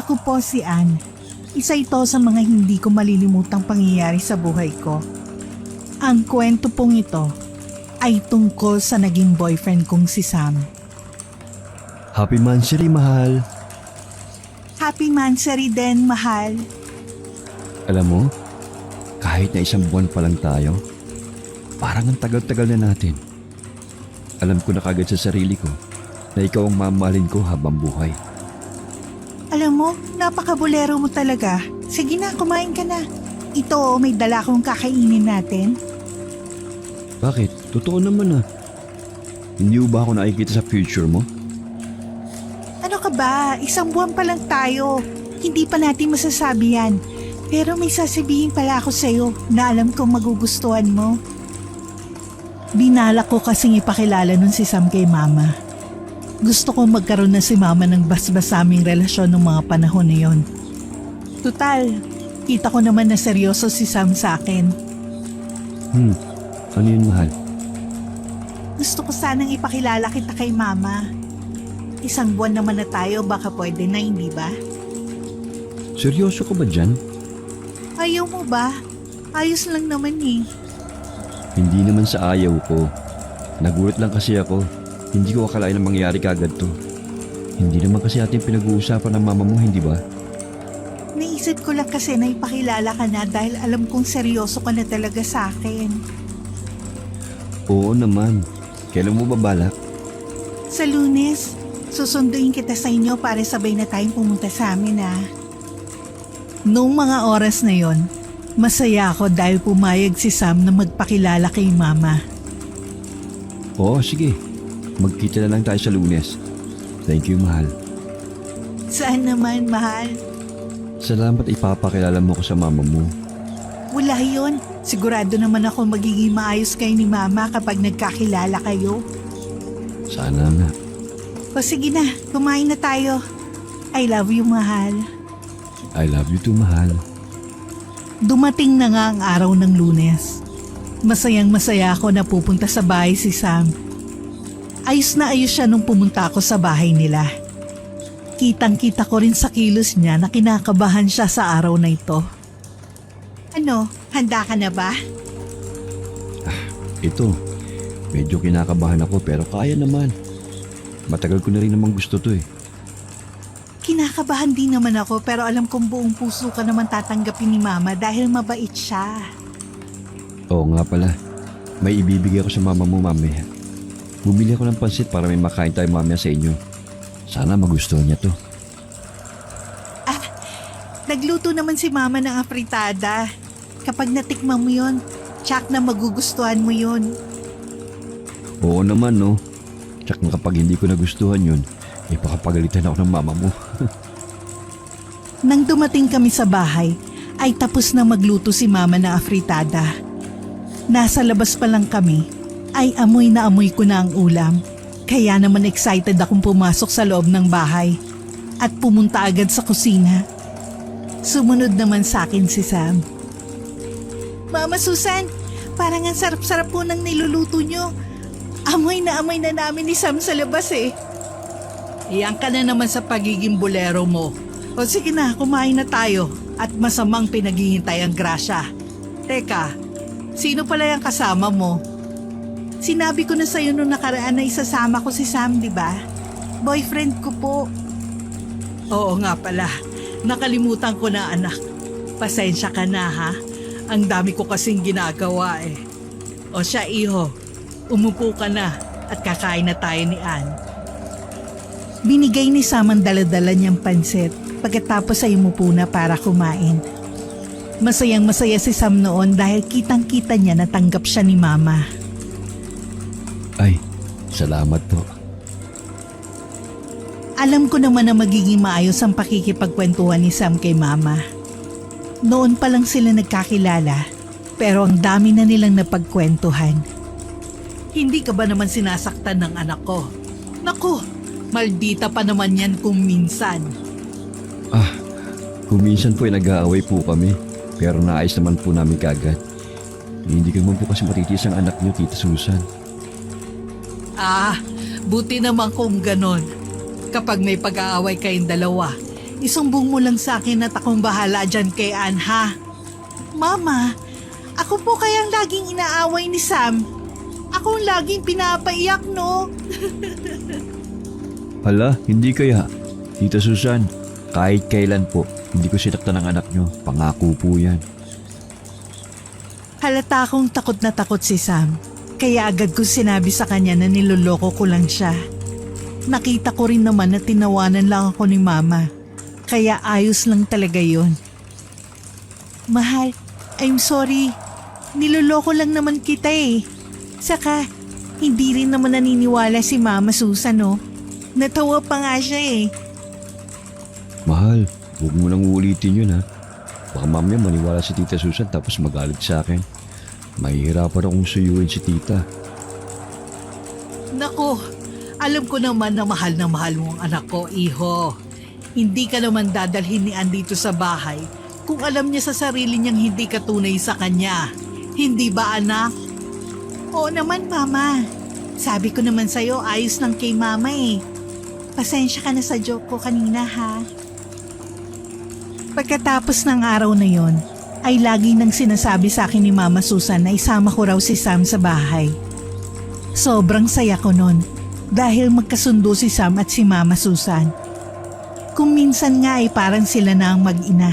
Ako po si Ann. Isa ito sa mga hindi ko malilimutang pangyayari sa buhay ko. Ang kwento pong ito ay tungkol sa naging boyfriend kong si Sam. Happy Mansari, mahal. Happy Mansari din, mahal. Alam mo, kahit na isang buwan pa lang tayo, parang ang tagal-tagal na natin. Alam ko na kagad sa sarili ko na ikaw ang mamahalin ko habang buhay. Alam mo, napakabulero mo talaga. Sige na, kumain ka na. Ito, may dala kong kakainin natin. Bakit? Totoo naman ah. Hindi ba ako nakikita sa future mo? Ano ka ba? Isang buwan pa lang tayo. Hindi pa natin masasabi yan. Pero may sasabihin pala ako sa'yo na alam kong magugustuhan mo. Binalak ko kasing ipakilala nun si Sam kay Mama. Gusto ko magkaroon na si Mama ng basbas sa aming relasyon ng mga panahon na yon. Tutal, kita ko naman na seryoso si Sam sa akin. Ano yun, mahal? Gusto ko sanang ipakilala kita kay Mama. Isang buwan naman na tayo, baka pwede na, hindi ba? Seryoso ka ba dyan? Ayaw mo ba? Ayos lang naman eh. Hindi naman sa ayaw ko. Nagulat lang kasi ako. Hindi ko akalain na mangyari kagad to. Hindi naman kasi ating pinag-uusapan ng mama mo, hindi ba? Naisip ko lang kasi na ipakilala ka na dahil alam kong seryoso ka na talaga sa akin. Oo naman. Kailan mo babalak? Sa Lunes, susunduin kita sa inyo para sabay na tayong pumunta sa amin ah. Noong mga oras na yon, masaya ako dahil pumayag si Sam na magpakilala kay Mama. Oo, sige. Magkita na lang tayo sa Lunes. Thank you, mahal. Saan naman, mahal? Salamat ipapakilala mo ko sa mama mo. Wala yun. Sigurado naman ako magiging maayos kayo ni Mama kapag nagkakilala kayo. Sana nga. O sige na, kumain na tayo. I love you, mahal. I love you too, mahal. Dumating na nga ang araw ng Lunes. Masayang masaya ako na pupunta sa bahay si Sam. Ayos na ayos siya nung pumunta ako sa bahay nila. Kitang-kita ko rin sa kilos niya na kinakabahan siya sa araw na ito. Ano, handa ka na ba? Ito, medyo kinakabahan ako pero kaya naman. Matagal ko na rin namang gusto to eh. Kinakabahan din naman ako pero alam kong buong puso ka naman tatanggapin ni Mama dahil mabait siya. Oo nga pala, may ibibigay ako sa mama mo mamaya. Bumili ako ng pansit para may makain tayo mamaya sa inyo. Sana magustuhan niya to. Nagluto naman si Mama ng afritada. Kapag natikman mo yon, tsak na magugustuhan mo yon. Oo naman no. Tsak na kapag hindi ko nagustuhan yun, ipakapagalitan ako ng mama mo. Nang dumating kami sa bahay, ay tapos na magluto si Mama ng afritada. Nasa labas pa lang kami, ay amoy na amoy ko na ang ulam. Kaya naman excited akong pumasok sa loob ng bahay at pumunta agad sa kusina. Sumunod naman sa akin si Sam. Mama Susan, parang ang sarap-sarap po ng niluluto nyo. Amoy na namin ni Sam sa labas eh. Iyan ka na naman sa pagiging bolero mo. O sige na, kumain na tayo at masamang pinaghihintay ang grasya. Teka, sino pala yung kasama mo? Sinabi ko na sa'yo nung nakaraan na isasama ko si Sam, di ba? Boyfriend ko po. Oo nga pala, nakalimutan ko na anak. Pasensya ka na ha. Ang dami ko kasing ginagawa eh. O siya iho, umupo ka na at kakain na tayo ni Ann. Binigay ni Sam ang dala-dala niyang pansit pagkatapos ay umupo na para kumain. Masayang masaya si Sam noon dahil kitang-kita niya na tanggap siya ni Mama. Ay, salamat po. Alam ko naman na magiging maayos ang pakikipagkwentuhan ni Sam kay Mama. Noon pa lang sila nagkakilala, pero ang dami na nilang napagkwentuhan. Hindi ka ba naman sinasaktan ng anak ko? Naku, maldita pa naman yan kung minsan. Kung minsan po ay nag-aaway po kami, pero naayos naman po namin kagad. Hindi ko naman po kasi matitiis ang anak niyo, Tita Susan. Buti naman kung ganon. Kapag may pag-aaway kayong dalawa, isumbong mo lang sa akin at akong bahala dyan kay Ann, ha? Mama, ako po kayang laging inaaway ni Sam. Ako ang laging pinapaiyak, no? Hala, hindi kaya. Tita Susan, kahit kailan po, hindi ko sinaktan ng anak nyo. Pangako po yan. Halata akong takot na takot si Sam. Kaya agad ko sinabi sa kanya na niloloko ko lang siya. Nakita ko rin naman na tinawanan lang ako ni Mama. Kaya ayos lang talaga yun. Mahal, I'm sorry. Niloloko lang naman kita eh. Saka, hindi rin naman naniniwala si Mama Susan, no? Natawa pa nga siya eh. Mahal, huwag mo nang uulitin yun ha. Baka mamaya maniwala si Tita Susan tapos magalit sa akin. Mahihirapan akong suyuin si Tita. Nako, alam ko naman na mahal mo ang anak ko, iho. Hindi ka naman dadalhin ni Ann dito sa bahay kung alam niya sa sarili niyang hindi ka tunay sa kanya. Hindi ba, anak? Oo naman, Mama. Sabi ko naman sa'yo, ayos lang kay Mama eh. Pasensya ka na sa joke ko kanina, ha? Pagkatapos ng araw na yon, ay lagi nang sinasabi sa akin ni Mama Susan na isama ko raw si Sam sa bahay. Sobrang saya ko nun dahil magkasundo si Sam at si Mama Susan. Kung minsan nga ay parang sila na ang mag-ina.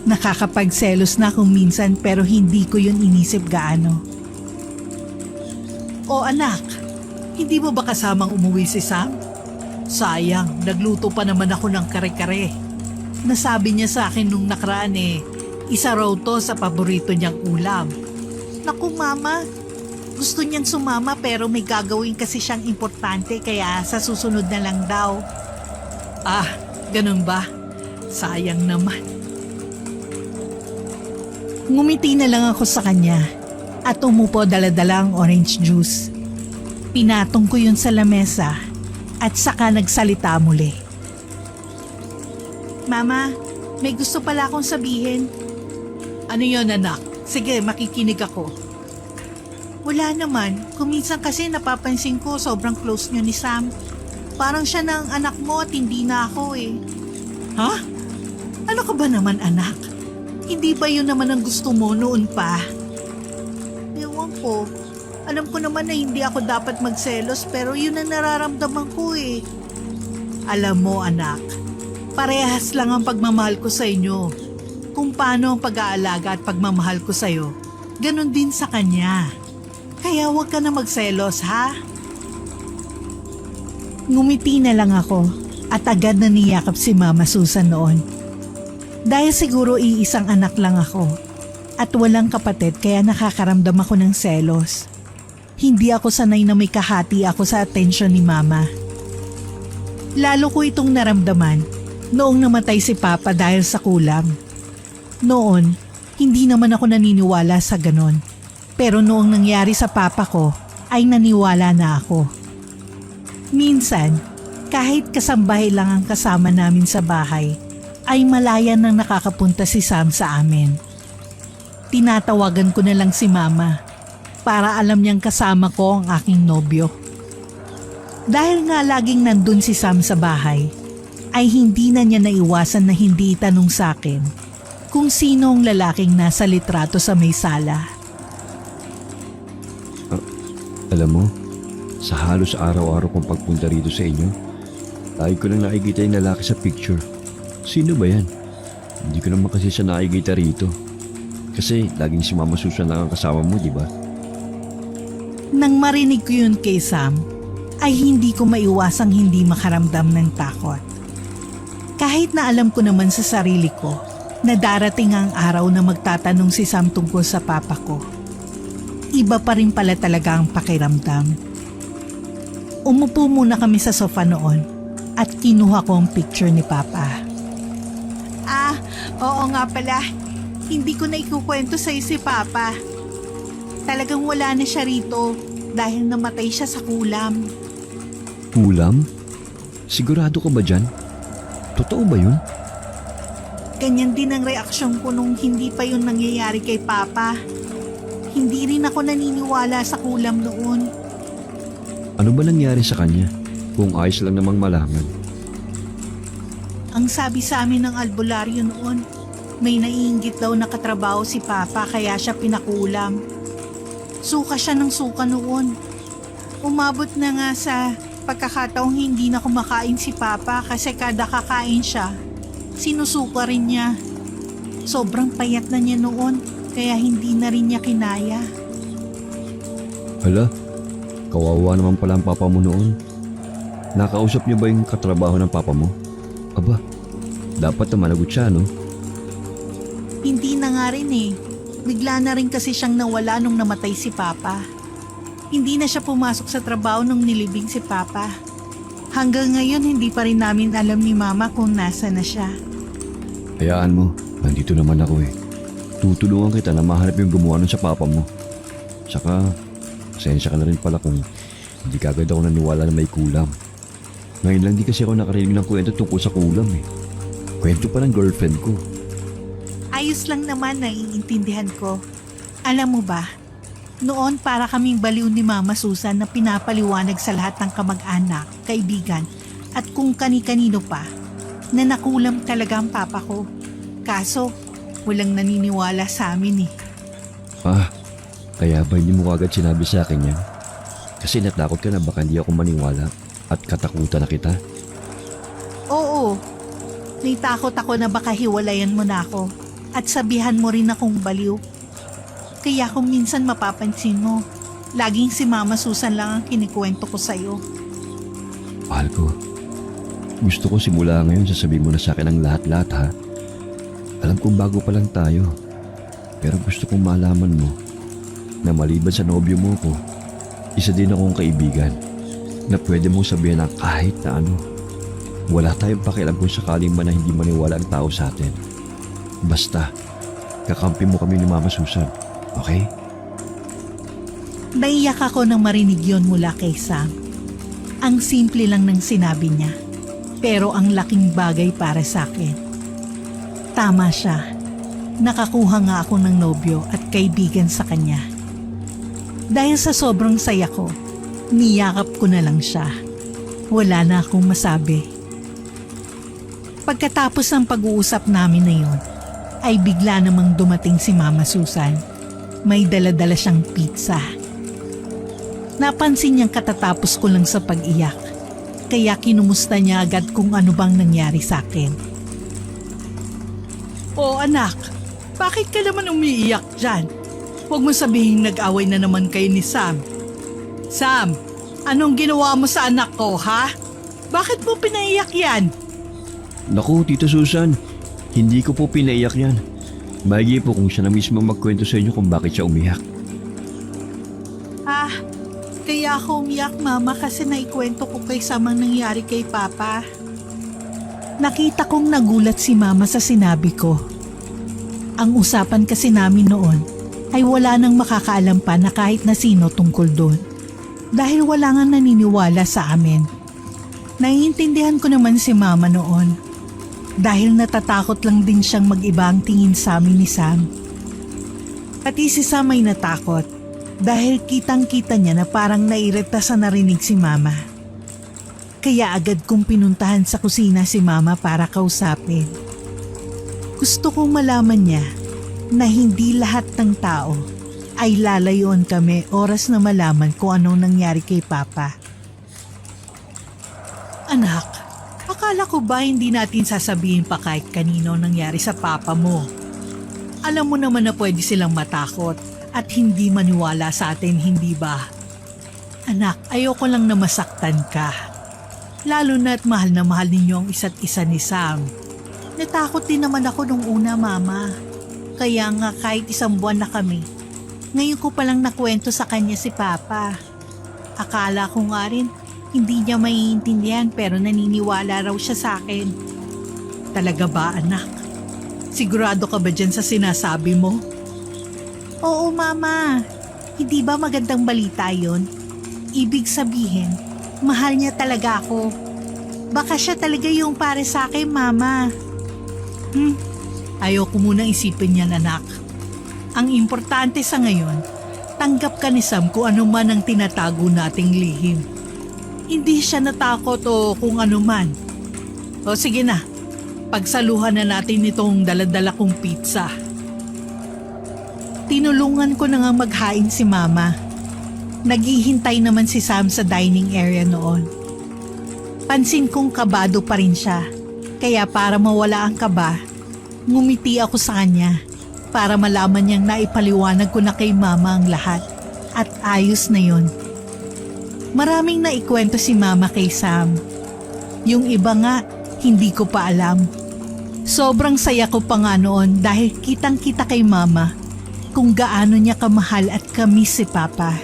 Nakakapagselos na kung minsan pero hindi ko yun inisip gaano. O anak, hindi mo ba kasamang umuwi si Sam? Sayang, nagluto pa naman ako ng kare-kare. Nasabi niya sa akin nung nakaraan eh, isa raw to sa paborito niyang ulam. Naku Mama, gusto niyang sumama pero may gagawin kasi siyang importante kaya sa susunod na lang daw. Ah, ganun ba? Sayang naman. Ngumiti na lang ako sa kanya at umupo dala-dala ang orange juice. Pinatong ko yun sa lamesa at saka nagsalita muli. Mama, may gusto pala akong sabihin. Ano yon anak? Sige, makikinig ako. Wala naman. Kung minsan kasi napapansin ko sobrang close niyo ni Sam. Parang siya na ang anak mo at hindi na ako eh. Ha? Ano ka ba naman anak? Hindi ba yun naman ang gusto mo noon pa? Ewan ko. Alam ko naman na hindi ako dapat magselos pero yun ang nararamdaman ko eh. Alam mo anak, parehas lang ang pagmamahal ko sa inyo. Kung paano ang pag-aalaga at pagmamahal ko sa iyo, ganun din sa kanya. Kaya huwag ka na magselos ha? Ngumiti na lang ako at agad na niyakap si Mama Susan noon. Dahil siguro iisang anak lang ako at walang kapatid kaya nakakaramdam ako ng selos. Hindi ako sanay na may kahati ako sa atensyon ni Mama. Lalo ko itong naramdaman noong namatay si Papa dahil sa kulam. Noon, hindi naman ako naniniwala sa ganon. Pero noong nangyari sa Papa ko, ay naniwala na ako. Minsan, kahit kasambahay lang ang kasama namin sa bahay, ay malaya nang nakakapunta si Sam sa amin. Tinatawagan ko na lang si Mama para alam niyang kasama ko ang aking nobyo. Dahil nga laging nandun si Sam sa bahay, ay hindi na niya naiwasan na hindi itanong sa akin kung sino ang lalaking nasa litrato sa may sala. Alam mo, sa halos araw-araw kong pagpunta rito sa inyo, lagi ko nang nakikita yung lalaki sa picture. Sino ba yan? Hindi ko naman kasi siya nakikita rito. Kasi laging si Mama Susan lang ang kasama mo, di ba? Nang marinig ko yun kay Sam, ay hindi ko maiwasang hindi makaramdam ng takot. Kahit na alam ko naman sa sarili ko na darating ang araw na magtatanong si Sam tungkol sa papa ko. Iba pa rin pala talaga ang pakiramdam. Umupo muna kami sa sofa noon at kinuha ko ang picture ni Papa. Ah, oo nga pala. Hindi ko na ikukwento sa'yo si Papa. Talagang wala na siya rito dahil namatay siya sa kulam. Kulam? Sigurado ka ba dyan? Totoo ba yun? Ganyan din ang reaksyon ko nung hindi pa yun nangyayari kay Papa. Hindi rin ako naniniwala sa kulam noon. Ano ba nangyari sa kanya? Kung ayos lang namang malaman. Ang sabi sa amin ng albularyo noon, may naiinggit daw na katrabaho si Papa kaya siya pinakulam. Suka siya ng suka noon. Umabot na nga sa pagkakataong hindi na kumakain si Papa kasi kada kakain siya, sinusuka rin niya. Sobrang payat na niya noon kaya hindi na rin niya kinaya. Hala, kawawa naman pala ang papa mo noon. Nakausap niyo ba yung katrabaho ng papa mo? Aba, dapat na managot siya, no? Hindi na nga rin eh. Bigla na rin kasi siyang nawala nung namatay si Papa. Hindi na siya pumasok sa trabaho nung nilibing si Papa. Hanggang ngayon hindi pa rin namin alam ni Mama kung nasa na siya. Hayaan mo, nandito naman ako eh. Tutulungan kita na mahanap yung gumawa nun sa papa mo. Saka, pasensya ka na rin pala kung hindi kagad ako naniwala na may kulam. Ngayon lang di kasi ako nakarinig ng kwento tungkol sa kulam eh. Kwento pa ng girlfriend ko. Ayos lang naman, naiintindihan ko. Alam mo ba, noon para kaming baliw ni Mama Susan na pinapaliwanag sa lahat ng kamag-anak, kaibigan, at kung kani-kanino pa, na nakulam talaga ang papa ko. Kaso, walang naniniwala sa amin eh. Ah, kaya ba hindi mo kagad sinabi sa akin yan? Kasi natakot ka na baka hindi ako maniwala at katakutan na kita. Oo, may takot ako na baka hiwalayan mo na ako at sabihan mo rin akong baliw. Kaya kung minsan mapapansin mo, laging si Mama Susan lang ang kinikwento ko sa'yo. Mahal ko, gusto ko simula ngayon sasabihin mo na sa akin ang lahat-lahat ha. Alam kong bago pa lang tayo, pero gusto kong malaman mo na maliban sa nobyo mo ko, isa din akong kaibigan na pwede mong sabihin ng kahit na ano. Wala tayong pakialam kung sakaling man na hindi maniwala ang tao sa atin. Basta, kakampi mo kami ni Mama Susan, okay? Naiyak ako nang marinig yon mula kay Sam. Ang simple lang ng sinabi niya, pero ang laking bagay para sa akin. Tama siya, nakakuha nga ako ng nobyo at kaibigan sa kanya. Dahil sa sobrang saya ko, niyakap ko na lang siya. Wala na akong masabi. Pagkatapos ng pag-uusap namin na yon, ay bigla namang dumating si Mama Susan. May dala-dala siyang pizza. Napansin niyang katatapos ko lang sa pag-iyak, kaya kinumusta niya agad kung ano bang nangyari sa akin. Oh anak, bakit ka naman umiiyak dyan? Huwag mo sabihin nag-away na naman kayo ni Sam. Sam, anong ginawa mo sa anak ko, ha? Bakit mo pinaiyak yan? Naku, Tita Susan, hindi ko po pinaiyak yan. Maigi po kung siya na mismo magkwento sa inyo kung bakit siya umiyak. Ah, kaya ako umiyak, Mama, kasi naikwento ko kay Sam ang nangyari kay Papa. Nakita kong nagulat si Mama sa sinabi ko. Ang usapan kasi namin noon ay wala nang makakaalam pa na kahit na sino tungkol doon. Dahil wala nga naniniwala sa amin. Naiintindihan ko naman si Mama noon. Dahil natatakot lang din siyang mag-iba ang tingin sa amin ni Sam. Pati si Sam ay natakot dahil kitang-kita niya na parang nairita sa narinig si Mama. Kaya agad kong pinuntahan sa kusina si Mama para kausapin. Gusto kong malaman niya na hindi lahat ng tao ay lalayon kami oras na malaman kung anong nangyari kay Papa. Anak, akala ko ba hindi natin sasabihin pa kahit kanino nangyari sa papa mo? Alam mo naman na pwede silang matakot at hindi maniwala sa atin, hindi ba? Anak, ayoko lang na masaktan ka. Lalo na't mahal na mahal ninyo ang isa't isa ni Sam. Natakot din naman ako nung una, Mama. Kaya nga kahit 1 buwan na kami, ngayon ko palang nakwento sa kanya si Papa. Akala ko nga rin, hindi niya maiintindihan pero naniniwala raw siya sa akin. Talaga ba, anak? Sigurado ka ba dyan sa sinasabi mo? Oo, Mama. Hindi ba magandang balita yon? Ibig sabihin, mahal niya talaga ako. Baka siya talaga yung para sa akin, Mama. Ayoko munang isipin yan, anak. Ang importante sa ngayon, tanggap ka ni Sam kung ano man ang tinatago nating lihim. Hindi siya natakot o kung ano man. O sige na, Pagsaluhan na natin itong daladala kong pizza. Tinulungan ko na nga maghain si Mama. Naghihintay naman si Sam sa dining area noon. Pansin kong kabado pa rin siya. Kaya para mawala ang kaba, ngumiti ako sa kanya para malaman niyang naipaliwanag ko na kay Mama ang lahat. At ayos na yun. Maraming naikwento si Mama kay Sam. Yung iba nga, hindi ko pa alam. Sobrang saya ko pa nga noon dahil kitang-kita kay Mama kung gaano niya kamahal at kamiss si Papa.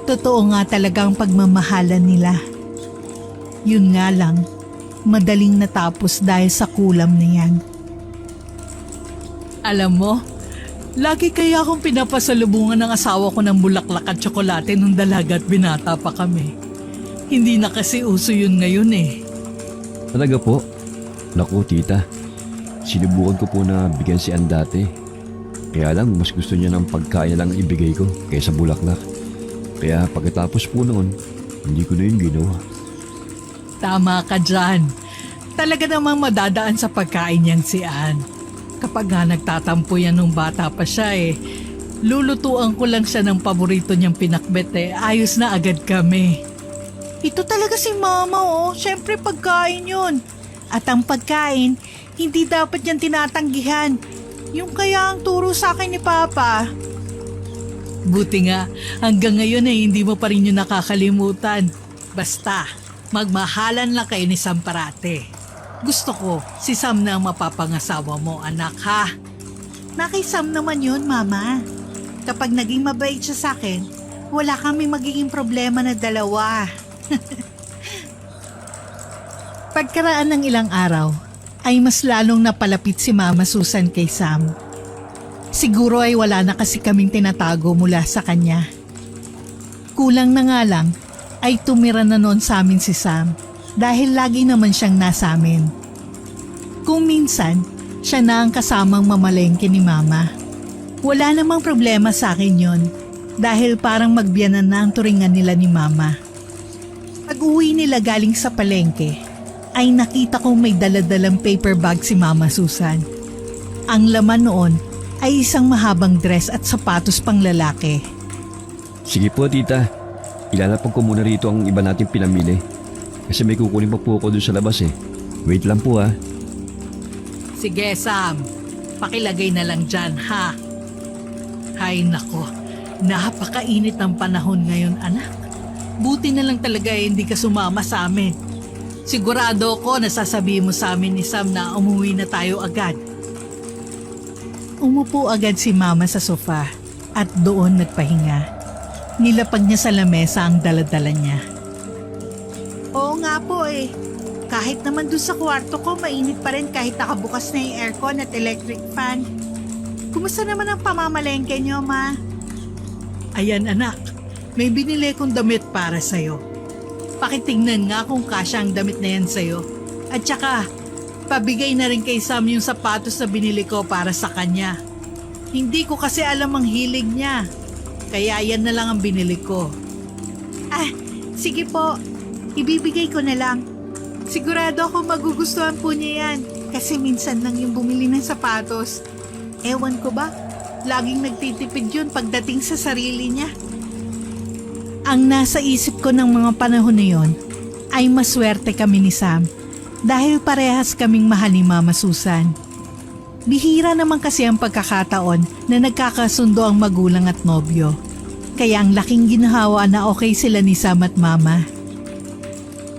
Totoo nga talagang pagmamahalan nila. Yun nga lang, madaling natapos dahil sa kulam na yan. Alam mo, lagi kaya akong pinapasalubungan ng asawa ko ng bulaklak at tsokolate nung dalaga at binata pa kami. Hindi na kasi uso yun ngayon eh. Talaga po? Naku, tita. Sinubukan ko po na bigyan si Ann dati. Kaya lang, mas gusto niya ng pagkain lang ibigay ko kaysa bulaklak. Kaya pagkatapos po noon, hindi ko na yun ginawa. Tama ka dyan. Talaga namang madadaan sa pagkain niyang si Ann. Kapag nga nagtatampo yan nung bata pa siya eh, lulutuan ko lang siya ng paborito niyang pinakbet eh, ayos na agad kami. Ito talaga si Mama oh, syempre pagkain yun. At ang pagkain, hindi dapat yan tinatanggihan. Yung kaya ang turo sa akin ni Papa. Buti nga, hanggang ngayon ay hindi mo pa rin yun nakakalimutan. Basta, magmahalan lang kayo ni Sam parate. Gusto ko, si Sam na ang mapapangasawa mo, anak ha. Na kay Sam naman yun, Mama. Kapag naging mabait siya sa akin, wala kami magiging problema na dalawa. Pagkaraan ng ilang araw, ay mas lalong napalapit si Mama Susan kay Sam. Siguro ay wala na kasi kaming tinatago mula sa kanya. Kulang na nga lang ay tumira na noon sa amin si Sam dahil lagi naman siyang nasa amin. Kung minsan, siya na ang kasamang mamalengke ni Mama. Wala namang problema sa akin yon dahil parang magbiyanan na ang turingan nila ni Mama. Pag-uwi nila galing sa palengke, ay nakita kong may daladalang paper bag si Mama Susan. Ang laman noon ay isang mahabang dress at sapatos pang lalaki. Sige po, tita. Ilalapag ko muna rito ang iba nating pinamili. Kasi may kukunin pa po ako dun sa labas eh. Wait lang po ha. Sige Sam, pakilagay na lang dyan ha. Hay nako, napakainit ang panahon ngayon anak. Buti na lang talaga hindi ka sumama sa amin. Sigurado ko nasasabihin mo sa amin ni Sam na umuwi na tayo agad. Umupo agad si Mama sa sofa at doon nagpahinga. Nilapag niya sa lamesa ang daladala niya. Oo nga po eh. Kahit naman doon sa kwarto ko, mainit pa rin kahit nakabukas na yung aircon at electric fan. Kumusta naman ang pamamalengke niyo, Ma? Ayan anak, may binili kong damit para sa'yo. Pakitingnan nga kung kasya ang damit na yan sa'yo. At saka, pabigay na rin kay Sam yung sapatos na binili ko para sa kanya. Hindi ko kasi alam ang hilig niya. Kaya yan na lang ang binili ko. Ah, sige po. Ibibigay ko na lang. Sigurado ako magugustuhan po niya yan. Kasi minsan lang yung bumili ng sapatos. Ewan ko ba? Laging nagtitipid yun pagdating sa sarili niya. Ang nasa isip ko ng mga panahon na yon ay maswerte kami ni Sam dahil parehas kaming mahal ni Mama Susan. Bihira naman kasi ang pagkakataon na nagkakasundo ang magulang at nobyo. Kaya ang laking ginhawa na okay sila ni Sam at Mama.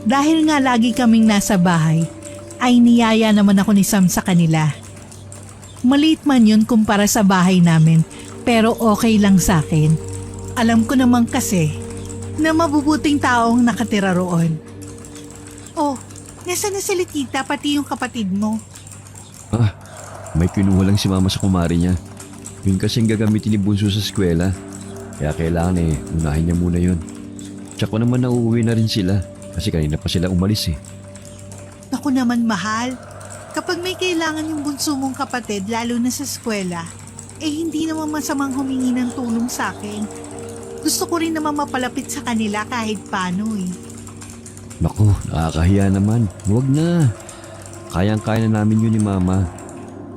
Dahil nga lagi kaming nasa bahay, ay niyaya naman ako ni Sam sa kanila. Maliit man yun kumpara sa bahay namin, pero okay lang sa akin. Alam ko naman kasi na mabubuting taong nakatira roon. Oh, nasa na sila tita pati yung kapatid mo? Ah, may kinuha lang si Mama sa kumari niya. Yun kasing gagamitin ni Bunso sa eskwela. Kaya kailangan unahin niya muna yun. Tsaka naman nauuwi na rin sila. Kasi kanina pa sila umalis eh. Naku naman mahal, kapag may kailangan yung bunso mong kapatid lalo na sa eskwela, hindi naman masamang humingi ng tulong sa akin. Gusto ko rin naman mapalapit sa kanila kahit paano eh. Naku, nakakahiya naman. Huwag na. Kayang-kaya na namin yun ni Mama.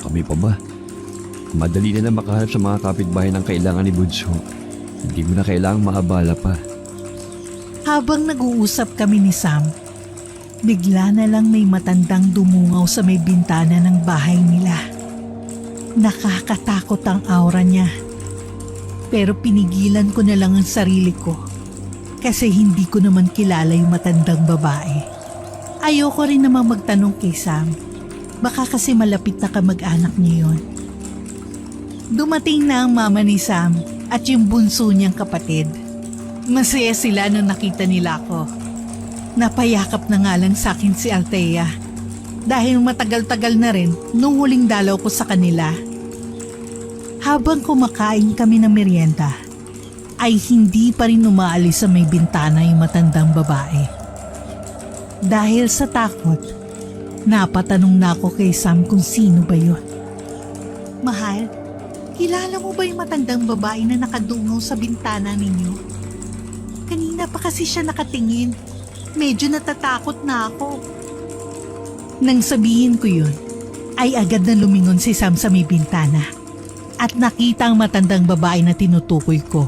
Kami pa ba? Madali na makahanap sa mga kapitbahay ng kailangan ni Bunso. Hindi mo na kailangang maabala pa. Habang nag-uusap kami ni Sam, bigla na lang may matandang dumungaw sa may bintana ng bahay nila. Nakakatakot ang aura niya. Pero pinigilan ko na lang ang sarili ko kasi hindi ko naman kilala yung matandang babae. Ayoko rin namang magtanong kay Sam. Baka kasi malapit na kamag-anak niya yun. Dumating na ang mama ni Sam at yung bunso niyang kapatid. Masaya sila nung nakita nila ako. Napayakap na nga lang sa akin si Althea dahil matagal-tagal na rin nung huling dalaw ko sa kanila. Habang kumakain kami ng merienda, ay hindi pa rin umaalis sa may bintana yung matandang babae. Dahil sa takot, napatanong na ako kay Sam kung sino ba yun. Mahal, kilala mo ba yung matandang babae na nakadungaw sa bintana ninyo? Kanina pa kasi siya nakatingin. Medyo natatakot na ako. Nang sabihin ko yun, ay agad na lumingon si Sam sa may bintana at nakita ang matandang babae na tinutukoy ko.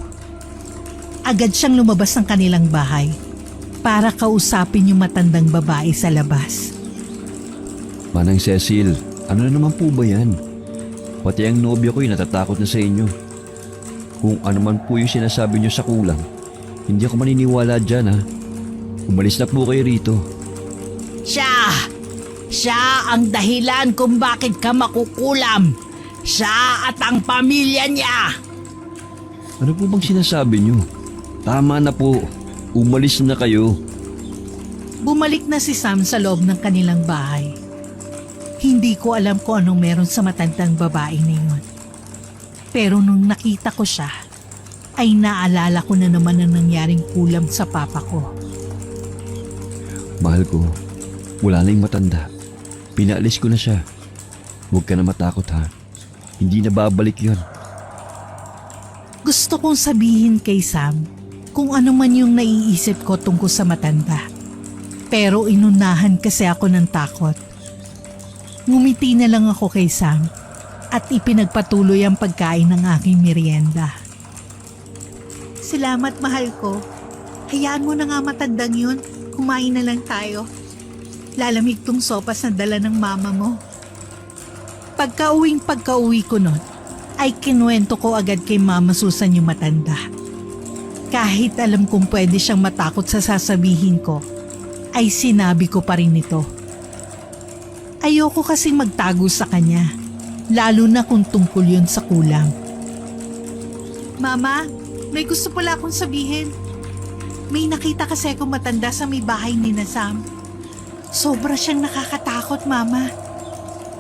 Agad siyang lumabas ng kanilang bahay para kausapin yung matandang babae sa labas. Manang Cecil, ano na naman po ba yan? Pati ang nobya ko'y natatakot na sa inyo. Kung ano man po yung sinasabi niyo sa kulang, hindi ako maniniwala dyan ha. Umalis na po kayo rito. Siya ang dahilan kung bakit ka makukulam. Siya at ang pamilya niya. Ano po bang sinasabi niyo? Tama na po. Umalis na kayo. Bumalik na si Sam sa loob ng kanilang bahay. Hindi ko alam kung anong meron sa matandang babae na yun. Pero nung nakita ko siya, ay naalala ko na naman ang nangyaring kulam sa papa ko. Mahal ko, wala na yung matanda. Pinaalis ko na siya. Huwag ka na matakot ha. Hindi na babalik yon. Gusto kong sabihin kay Sam kung ano man yung naiisip ko tungkol sa matanda. Pero inunahan kasi ako ng takot. Ngumiti na lang ako kay Sam at ipinagpatuloy ang pagkain ng aking merienda. Salamat, mahal ko. Hayaan mo na nga matandang yun. Kumain na lang tayo. Lalamig tong sopas na dala ng mama mo. Pagka-uwi ko nun, ay kinuwento ko agad kay Mama Susan yung matanda. Kahit alam kong pwede siyang matakot sa sasabihin ko, ay sinabi ko pa rin ito. Ayoko kasing magtago sa kanya, lalo na kung tungkol yun sa kulang. Mama, may gusto pala akong sabihin. May nakita kasi akong matanda sa may bahay ni Sam. Sobra siyang nakakatakot, Mama.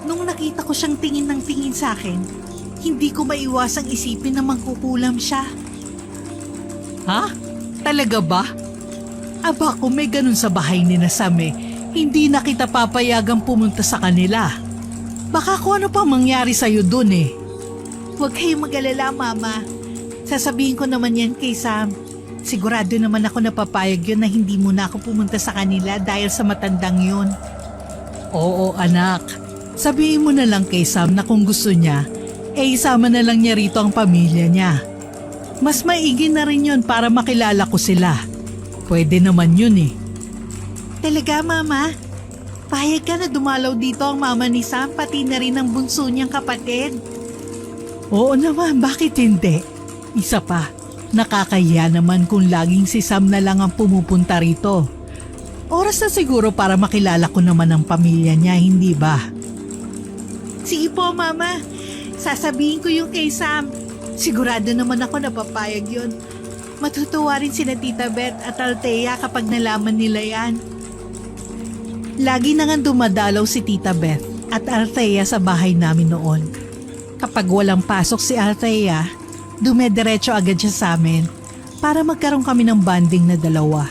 Nung nakita ko siyang tingin ng tingin sa akin, hindi ko maiwasang isipin na mangkukulam siya. Ha? Talaga ba? Aba, kung may ganun sa bahay ni Sam hindi na kita papayagang pumunta sa kanila. Baka kung ano pa mangyari sa'yo dun eh. Huwag kayong mag-alala, Mama. Sasabihin ko naman yan kay Sam. Sigurado naman ako napapayag yun na hindi muna ako pumunta sa kanila dahil sa matandang yun. Oo, anak. Sabihin mo na lang kay Sam na kung gusto niya, isama na lang niya rito ang pamilya niya. Mas maigi na rin yun para makilala ko sila. Pwede naman yun eh. Talaga, Mama? Payag ka na dumalaw dito ang mama ni Sam pati na rin ang bunso niyang kapatid? Oo naman, bakit hindi? Isa pa, nakakahiya naman kung laging si Sam na lang ang pumupunta rito. Oras na siguro para makilala ko naman ang pamilya niya, hindi ba? Sige po, Mama. Sasabihin ko yung kay Sam. Sigurado naman ako napapayag yun. Matutuwa rin sina Tita Beth at Althea kapag nalaman nila yan. Lagi na nga dumadalaw si Tita Beth at Althea sa bahay namin noon. Kapag walang pasok si Althea, dumediretso agad siya sa amin para magkaroon kami ng bonding na dalawa.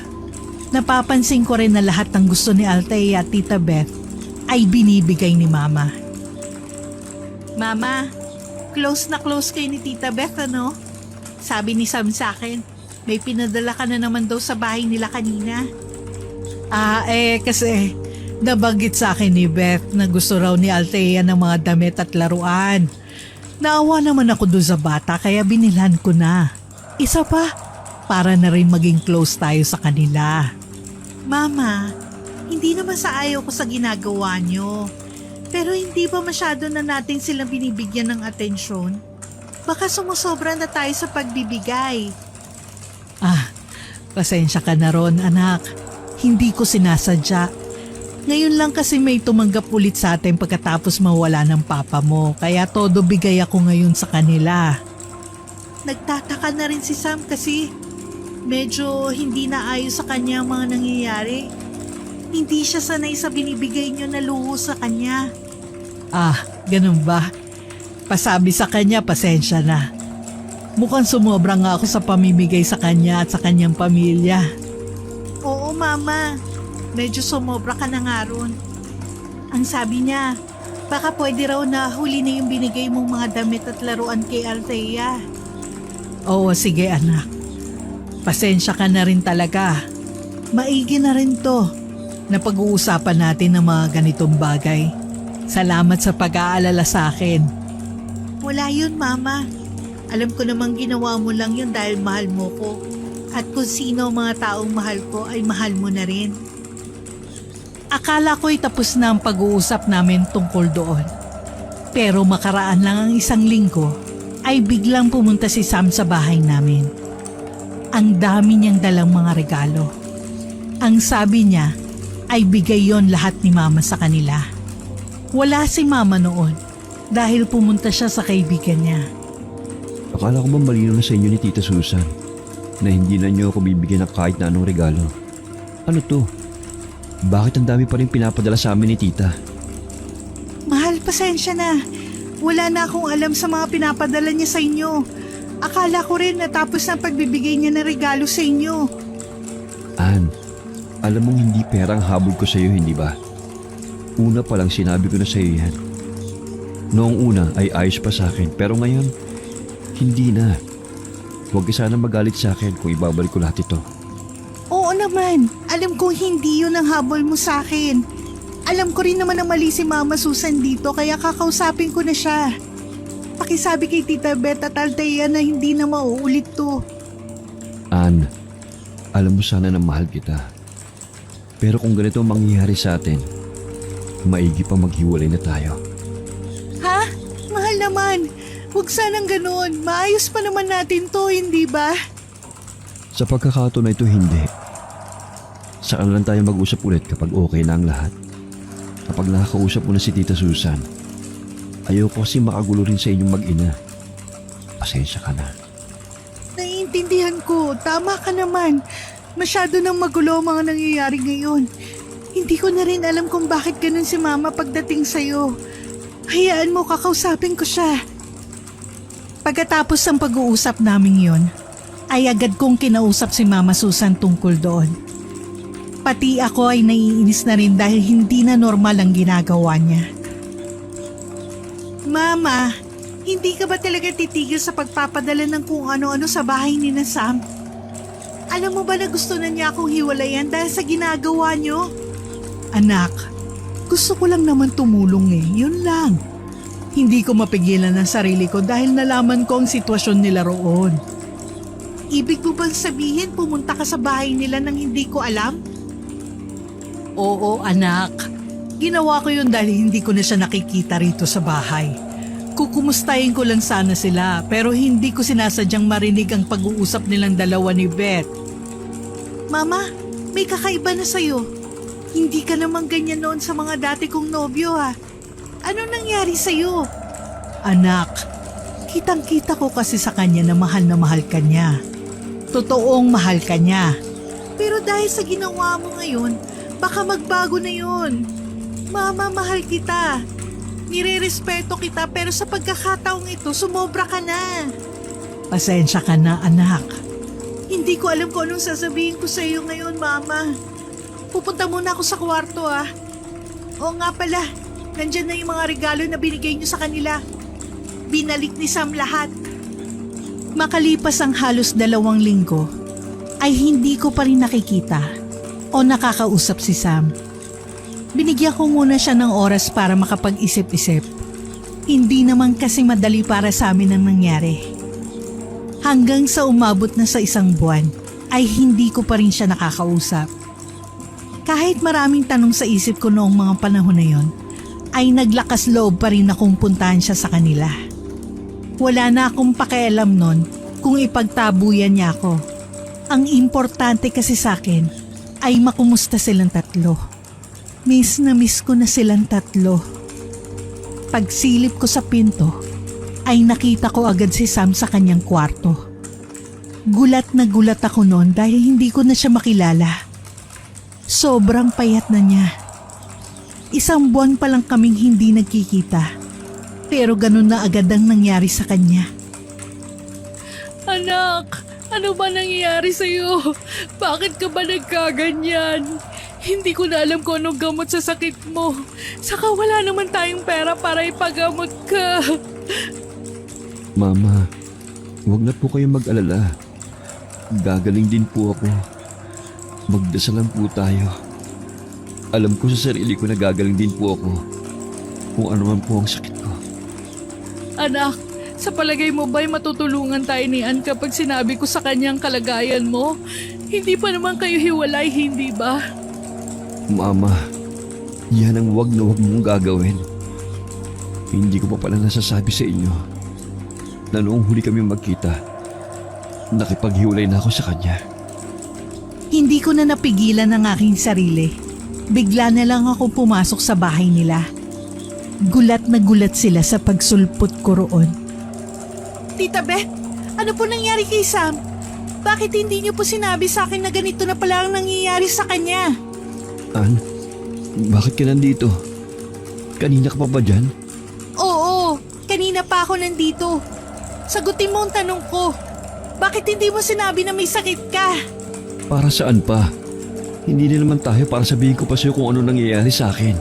Napapansin ko rin na lahat ng gusto ni Althea at Tita Beth ay binibigay ni Mama. Mama, close na close kayo ni Tita Beth, ano? Sabi ni Sam sa akin, may pinadala ka na naman daw sa bahay nila kanina. Kasi Nabanggit sa akin ni Beth na gusto raw ni Althea ng mga damit at laruan. Naawa naman ako doon sa bata kaya binilhan ko na. Isa pa, para na rin maging close tayo sa kanila. Mama, hindi naman sa ayaw ko sa ginagawa nyo. Pero hindi ba masyado na natin silang binibigyan ng atensyon? Baka sumusobra na tayo sa pagbibigay. Pasensya ka na ron, anak. Hindi ko sinasadya. Ngayon lang kasi may tumanggap ulit sa atin pagkatapos mawala ng papa mo. Kaya todo bigay ako ngayon sa kanila. Nagtataka na rin si Sam kasi medyo hindi na ayos sa kanya ang mga nangyayari. Hindi siya sanay sa binibigay niyo na luho sa kanya. Ganun ba? Pasabi sa kanya, pasensya na. Mukhang sumobra nga ako sa pamimigay sa kanya at sa kanyang pamilya. Oo, Mama. Medyo sumobra ka na nga ron. Ang sabi niya, baka pwede raw na huli na yung binigay mong mga damit at laruan kay Althea. Oo, sige anak. Pasensya ka na rin talaga. Maigi na rin to. Napag-uusapan natin ng mga ganitong bagay. Salamat sa pag-aalala sa akin. Wala yun, Mama. Alam ko namang ginawa mo lang yun dahil mahal mo ko. At kung sino ang mga taong mahal ko ay mahal mo na rin. Akala ko'y tapos na ang pag-uusap namin tungkol doon. Pero makaraan lang ang isang linggo ay biglang pumunta si Sam sa bahay namin. Ang dami niyang dalang mga regalo. Ang sabi niya ay bigay yon lahat ni Mama sa kanila. Wala si Mama noon dahil pumunta siya sa kaibigan niya. Akala ko ba malinaw na sa inyo ni Tita Susan na hindi na niyo ako bibigyan ng kahit na anong regalo? Ano to? Bakit ang dami pa rin pinapadala sa amin ni Tita? Mahal, pasensya na. Wala na akong alam sa mga pinapadala niya sa inyo. Akala ko rin natapos na pagbibigay niya ng regalo sa inyo. Ann, alam mong hindi pera ang habol ko sa iyo, hindi ba? Una pa lang sinabi ko na sa iyo yan. Noong una ay ayos pa sa akin pero ngayon, hindi na. Huwag ka sana magalit sa akin kung ibabalik ko lahat ito. Oo naman. Alam kong hindi yun ang habol mo sa akin. Alam ko rin naman na mali si Mama Susan dito kaya kakausapin ko na siya. Pakisabi kay Tita Beth at Althea na hindi na mauulit to. Ann, alam mo sana na mahal kita. Pero kung ganito ang mangyayari sa atin, maigi pa maghiwalay na tayo. Ha? Mahal naman. Huwag sanang ganun. Maayos pa naman natin to, hindi ba? Sa pagkakataon na ito, hindi. Saka lang tayo mag-usap ulit kapag okay na ang lahat. Kapag nakakausap mo na si Tita Susan, ayoko kasi makagulo rin sa inyong mag-ina. Pasensya ka na. Naiintindihan ko. Tama ka naman. Masyado nang magulo ang mga nangyayari ngayon. Hindi ko na rin alam kung bakit ganun si Mama pagdating sa'yo. Hayaan mo, kakausapin ko siya. Pagkatapos ng pag-uusap namin yon, ay agad kong kinausap si Mama Susan tungkol doon. Pati ako ay naiinis na rin dahil hindi na normal ang ginagawa niya. Mama, hindi ka ba talaga titigil sa pagpapadala ng kung ano-ano sa bahay ni na Sam? Alam mo ba na gusto na niya akong hiwalayan dahil sa ginagawa niyo? Anak, gusto ko lang naman tumulong yun lang. Hindi ko mapigilan ang sarili ko dahil nalaman ko ang sitwasyon nila roon. Ibig mo bang sabihin pumunta ka sa bahay nila nang hindi ko alam? Oo, anak. Ginawa ko yun dahil hindi ko na siya nakikita rito sa bahay. Kukumustahin ko lang sana sila pero hindi ko sinasadyang marinig ang pag-uusap nilang dalawa ni Beth. Mama, may kakaiba na sa'yo. Hindi ka naman ganyan noon sa mga dati kong nobyo ha. Ano nangyari sa'yo? Anak, kitang-kita ko kasi sa kanya na mahal ka niya. Totoong mahal ka niya. Pero dahil sa ginawa mo ngayon, baka magbago na yun. Mama, mahal kita. Nire-respeto kita pero sa pagkakataong ito, sumobra ka na. Pasensya ka na, anak. Hindi ko alam kung anong sasabihin ko sa iyo ngayon, Mama. Pupunta muna ako sa kwarto, Oo nga pala, nandyan na yung mga regalo na binigay niyo sa kanila. Binalik ni Sam lahat. Makalipas ang halos 2 linggo, ay hindi ko pa rin nakikita o nakakausap si Sam. Binigyan ko muna siya ng oras para makapag-isip-isip. Hindi naman kasi madali para sa amin ang nangyari. Hanggang sa umabot na sa 1 buwan, ay hindi ko pa rin siya nakakausap. Kahit maraming tanong sa isip ko noong mga panahon na yon, ay naglakas loob pa rin akong puntahan siya sa kanila. Wala na akong pakialam nun kung ipagtabuyan niya ako. Ang importante kasi sa akin ay makumusta silang tatlo. Miss na miss ko na silang tatlo. Pagsilip ko sa pinto, ay nakita ko agad si Sam sa kanyang kwarto. Gulat na gulat ako noon dahil hindi ko na siya makilala. Sobrang payat na niya. 1 buwan pa lang kaming hindi nagkikita. Pero ganun na agad ang nangyari sa kanya. Anak, ano ba nangyayari sa'yo? Bakit ka ba nagkaganyan? Hindi ko na alam kung anong gamot sa sakit mo. Saka wala naman tayong pera para ipagamot ka. Mama, huwag na po kayong mag-alala. Gagaling din po ako. Magdasal lang po tayo. Alam ko sa sarili ko na gagaling din po ako. Kung ano man po ang sakit ko. Anak, sa palagay mo ba'y matutulungan tayo ni Ann kapag sinabi ko sa kanyang kalagayan mo? Hindi pa naman kayo hiwalay, hindi ba? Mama, yan ang wag na wag mong gagawin. Hindi ko pa pala nasasabi sa inyo na noong huli kami magkita, nakipaghiwalay na ako sa kanya. Hindi ko na napigilan ang aking sarili. Bigla na lang ako pumasok sa bahay nila. Gulat na gulat sila sa pagsulpot ko roon. Tita Beth, ano po nangyari kay Sam? Bakit hindi niyo po sinabi sa akin na ganito na pala ang nangyayari sa kanya? Ann, bakit ka nandito? Kanina ka pa ba dyan? Oo, kanina pa ako nandito. Sagutin mo ang tanong ko. Bakit hindi mo sinabi na may sakit ka? Para saan pa? Hindi na naman tayo para sabihin ko pa sa'yo kung ano nangyayari sa akin.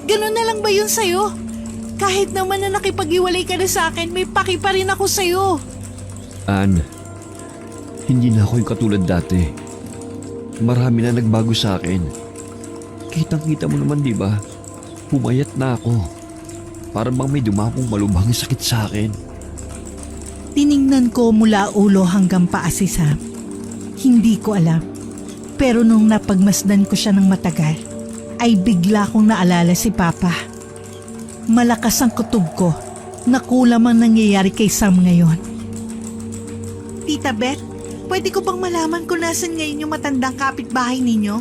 Ganun na lang ba yun sa'yo? Kahit naman na nakipag-iwalay ka na sa akin, may paki pa rin ako sa'yo. Ann, hindi na ako yung katulad dati. Marami na nagbago sa akin. Kitang-kita mo naman, di ba? Pumayat na ako. Parang bang may dumapong malubhang sakit sa akin. Tiningnan ko mula ulo hanggang paa si Sam. Hindi ko alam. Pero nung napagmasdan ko siya ng matagal, ay bigla kong naalala si Papa. Malakas ang kutob ko na kulam ang nangyayari kay Sam ngayon. Tita Beth, pwede ko bang malaman kung nasan ngayon yung matandang kapitbahay ninyo?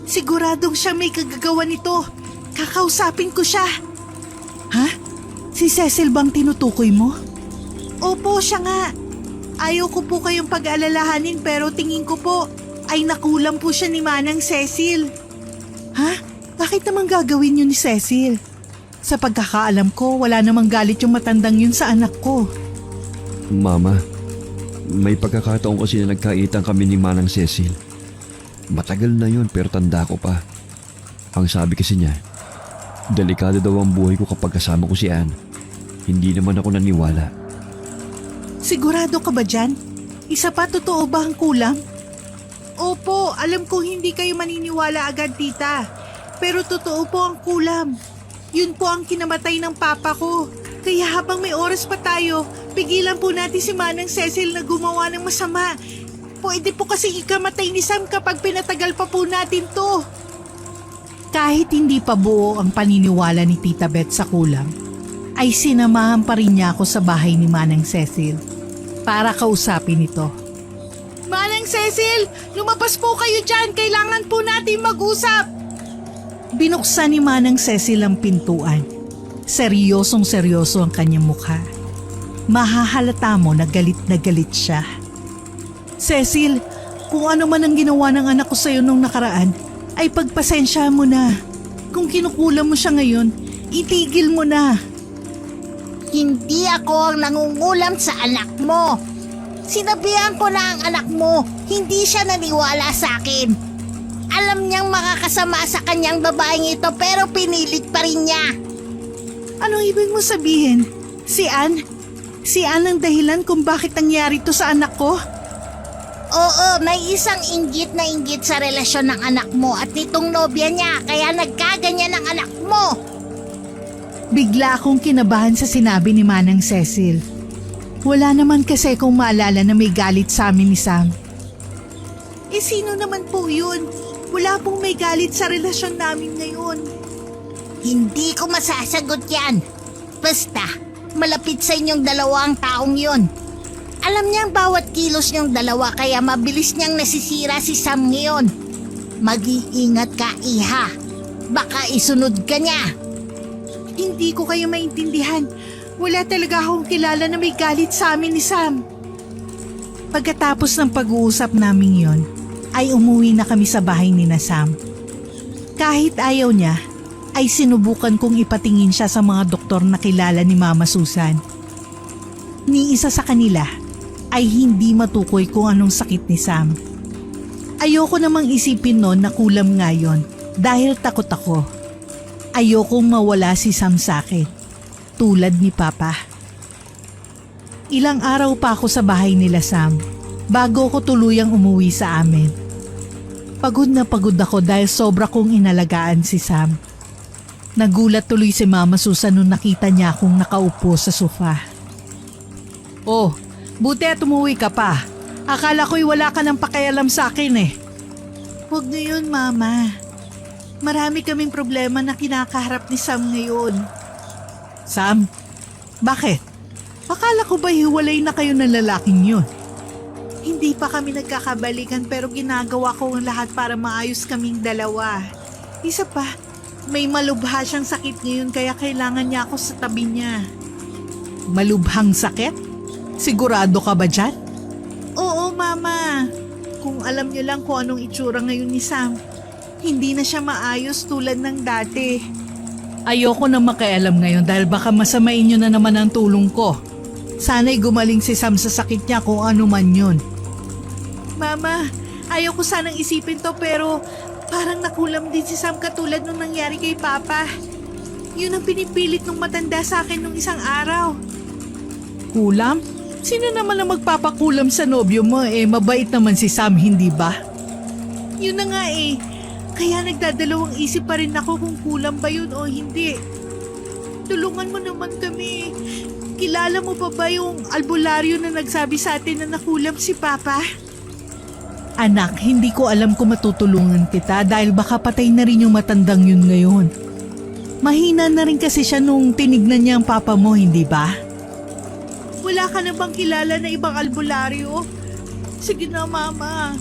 Siguradong siya may kagagawa nito. Kakausapin ko siya. Ha? Si Cecil bang tinutukoy mo? Opo, siya nga. Ayaw ko po kayong pag-alalahanin pero tingin ko po ay nakulam po siya ni Manang Cecil. Ha? Bakit naman gagawin yun ni Cecil? Sa pagkakaalam ko, wala namang galit yung matandang yun sa anak ko. Mama, may pagkakataon kasi na nagkaitang kami ni Manang Cecil. Matagal na yun pero tanda ko pa. Ang sabi kasi niya, delikado daw ang buhay ko kapag kasama ko si Ann. Hindi naman ako naniwala. Sigurado ka ba dyan? Isa pa, totoo ba ang kulam? Opo, alam kong hindi kayo maniniwala agad, tita. Pero totoo po ang kulam. Yun po ang kinamatay ng papa ko. Kaya habang may oras pa tayo, pigilan po natin si Manang Cecil na gumawa ng masama. Pwede po kasi ikamatay ni Sam kapag pinatagal pa po natin to. Kahit hindi pa buo ang paniniwala ni Tita Beth sa kulam, ay sinamahan pa rin niya ako sa bahay ni Manang Cecil para kausapin ito. Manang Cecil, lumabas po kayo dyan. Kailangan po natin mag-usap. Binuksan ni Manang Cecil ang pintuan. Seryosong seryoso ang kanyang mukha. Mahahalata mo na galit siya. Cecil, kung ano man ang ginawa ng anak ko sa'yo nung nakaraan, ay pagpasensya mo na. Kung kinukulam mo siya ngayon, itigil mo na. Hindi ako ang nangungulam sa anak mo. Sinabihan ko na ang anak mo, hindi siya naniwala sa akin. Alam niyang makakasama sa kanyang babaeng ito pero pinilit pa rin niya. Anong ibig mo sabihin? Si Ann? Si Ann ang dahilan kung bakit nangyari to sa anak ko? Oo, may isang inggit na inggit sa relasyon ng anak mo at nitong nobya niya, kaya nagkaganyan ang anak mo. Bigla akong kinabahan sa sinabi ni Manang Cecil. Wala naman kasi kung maalala na may galit sa amin ni Sam. Eh sino naman po yun? Wala pong may galit sa relasyon namin ngayon. Hindi ko masasagot yan. Basta, malapit sa inyong dalawa ang taong yon. Alam niyang bawat kilos niyong dalawa kaya mabilis niyang nasisira si Sam ngayon. Mag-iingat ka, Iha. Baka isunod ka niya. Hindi ko kayo maintindihan. Wala talaga akong kilala na may galit sa amin ni Sam. Pagkatapos ng pag-uusap namin yon, ay umuwi na kami sa bahay ni na Sam. Kahit ayaw niya, ay sinubukan kong ipatingin siya sa mga doktor na kilala ni Mama Susan. Ni isa sa kanila ay hindi matukoy kung anong sakit ni Sam. Ayoko namang isipin noon na kulam nga yon dahil takot ako. Ayokong mawala si Sam sa akin, tulad ni Papa. Ilang araw pa ako sa bahay nila Sam bago ko tuluyang umuwi sa amin. Pagod na pagod ako dahil sobra kong inalagaan si Sam. Nagulat tuloy si Mama Susan nung nakita niya akong nakaupo sa sofa. Oh, buti at umuwi ka pa. Akala ko'y wala ka ng pakialam sa akin eh. Huwag na yun, Mama. Marami kaming problema na kinakaharap ni Sam ngayon. Sam? Bakit? Akala ko ba hiwalay na kayo ng lalaking yun? Hindi pa kami nagkakabalikan pero ginagawa ko ang lahat para maayos kaming dalawa. Isa pa, may malubha siyang sakit ngayon kaya kailangan niya ako sa tabi niya. Malubhang sakit? Sigurado ka ba dyan? Oo, Mama. Kung alam niyo lang kung anong itsura ngayon ni Sam, hindi na siya maayos tulad ng dati. Ayoko na makialam ngayon dahil baka masamain niyo na naman ang tulong ko. Sana'y gumaling si Sam sa sakit niya kung ano man yun. Mama, ayoko sanang isipin to pero parang nakulam din si Sam katulad nung nangyari kay Papa. Yun ang pinipilit nung matanda sa akin nung isang araw. Kulam? Sino naman ang magpapakulam sa nobyo mo mabait naman si Sam, hindi ba? Yun na nga kaya nagdadalawang isip pa rin ako kung kulam ba yun o hindi. Tulungan mo naman kami. Kilala mo pa ba yung albularyo na nagsabi sa atin na nakulam si Papa? Anak, hindi ko alam kung matutulungan kita dahil baka patay na rin yung matandang yun ngayon. Mahina na rin kasi siya nung tinignan niya ang Papa mo, hindi ba? Wala ka na bang kilala na ibang albularyo? Sige na, Mama.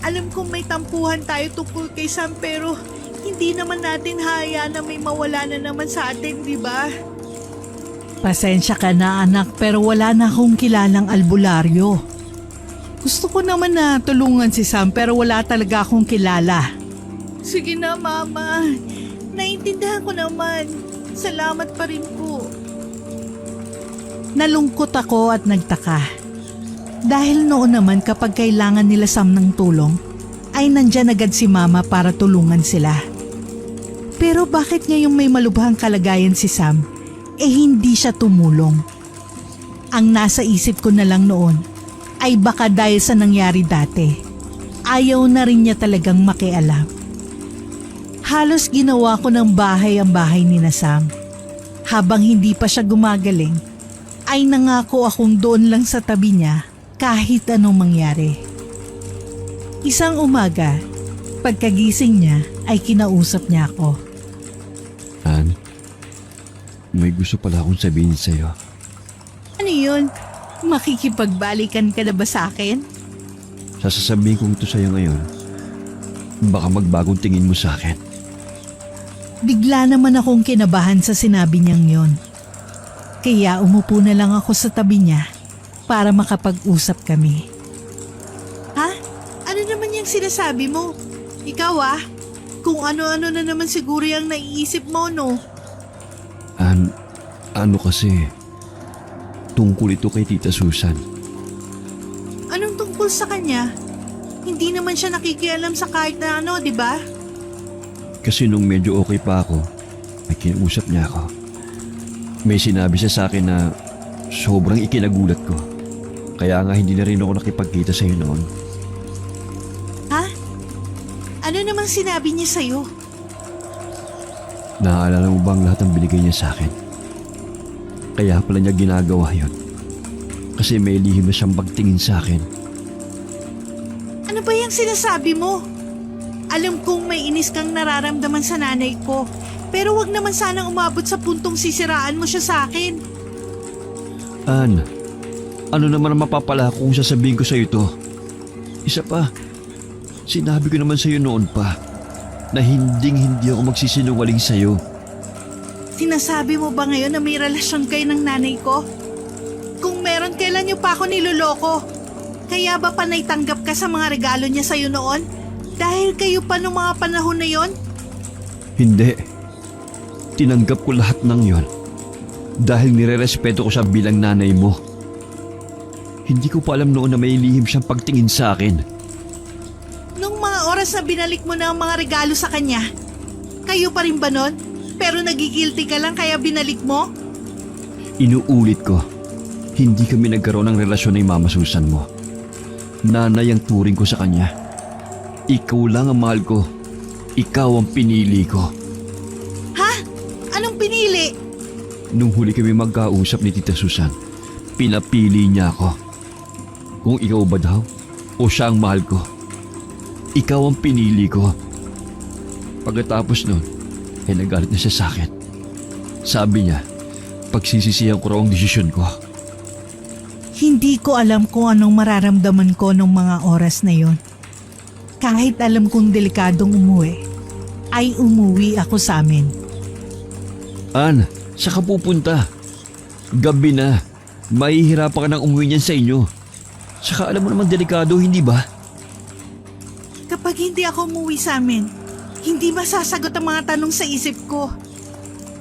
Alam kong may tampuhan tayo tungkol kay Sam pero hindi naman natin hayaan na may mawala na naman sa atin, di ba? Pasensya ka na, anak, pero wala na akong kilalang albularyo. Gusto ko naman na tulungan si Sam pero wala talaga akong kilala. Sige na, Mama. Naintindihan ko naman. Salamat pa rin po. Nalungkot ako at nagtaka. Dahil noon naman kapag kailangan nila Sam ng tulong, ay nandyan agad si Mama para tulungan sila. Pero bakit ngayong may malubhang kalagayan si Sam, hindi siya tumulong? Ang nasa isip ko na lang noon ay baka dahil sa nangyari dati, ayaw na rin niya talagang makialam. Halos ginawa ko ng bahay ang bahay ni na Sam. Habang hindi pa siya gumagaling, ay nangako akong doon lang sa tabi niya kahit anong mangyari. Isang umaga, pagkagising niya ay kinausap niya ako. Ann, may gusto pala akong sabihin sa'yo. Ano yun? Makikipagbalikan ka na ba sa akin? Sasasabihin kong ito sa'yo ngayon, baka magbagong tingin mo sa akin. Bigla naman akong kinabahan sa sinabi niyang yon. Kaya umupo na lang ako sa tabi niya para makapag-usap kami. Ha? Ano naman yung sinasabi mo? Ikaw kung ano-ano na naman siguro yung naiisip mo, no? Ann, ano kasi, tungkol ito kay Tita Susan. Anong tungkol sa kanya? Hindi naman siya nakikialam sa kahit na ano, di ba? Kasi nung medyo okay pa ako, ay kinausap niya ako. May sinabi siya sa akin na sobrang ikinagulat ko. Kaya nga hindi na rin ako nakipagkita sa'yo noon. bang sinabi niya sa'yo? Naaalala mo ba ang lahat ng binigay niya sa akin? Kaya pala niya ginagawa yon. Kasi may lihim na siyang pagtingin sa akin. Ano ba yung sinasabi mo? Alam kong may inis kang nararamdaman sa nanay ko. Pero wag naman sanang umabot sa puntong sisiraan mo siya sa akin. Ann, ano naman ang mapapala kung sasabihin ko sa iyo to? Isa pa, sinabi ko naman sa iyo noon pa na hindi ako magsisinungaling sa iyo. Sinasabi mo ba ngayon na may relasyon kayo ng nanay ko? Kung meron, kailan niyo pa ako niloloko? Kaya ba panay tanggap ka sa mga regalo niya sa'yo noon? Dahil kayo pa nung mga panahon na yon? Hindi. Tinanggap ko lahat ng yon dahil nirerespeto ko siya bilang nanay mo. Hindi ko pa alam noon na may lihim siyang pagtingin sa akin. Nung mga oras na binalik mo na ang mga regalo sa kanya, kayo pa rin ba nun? Pero nagigilty ka lang kaya binalik mo? Inuulit ko, hindi kami nagkaroon ng relasyon ni Mama Susan mo. Nanay ang turing ko sa kanya. Ikaw lang ang mahal ko. Ikaw ang pinili ko. Ha? Anong pinili? Nung huli kami magkausap ni Tita Susan, pinapili niya ako. Kung ikaw ba daw o siya ang mahal ko. Ikaw ang pinili ko. Pagkatapos nun, ay nagalit na siya sa akin. Sabi niya, pagsisisihan ko raw ang desisyon ko. Hindi ko alam kung anong mararamdaman ko nung mga oras na yon. Kahit alam kong delikadong umuwi, ay umuwi ako sa amin. Ann, saan ka pupunta? Gabi na. Mahihirapan ka nang umuwi niyan sa inyo. Saka alam mo naman delikado, hindi ba? Kapag hindi ako umuwi sa amin, hindi masasagot ang mga tanong sa isip ko.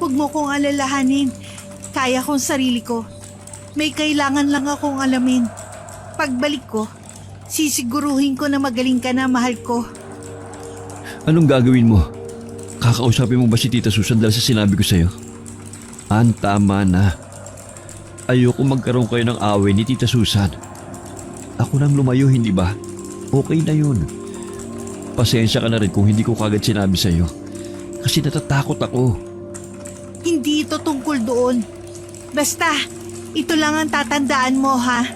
Huwag mo kong alalahanin. Kaya kong sarili ko. May kailangan lang akong alamin. Pagbalik ko, sisiguruhin ko na magaling ka na, mahal ko. Anong gagawin mo? Kakausapin mo ba si Tita Susan dahil sa sinabi ko sa'yo? Ann, tama na. Ayoko magkaroon kayo ng away ni Tita Susan. Ako nang lumayo, hindi ba? Okay na yun. Pasensya ka na rin kung hindi ko kagad sinabi sa'yo. Kasi natatakot ako. Hindi ito tungkol doon. Basta, ito lang ang tatandaan mo, ha?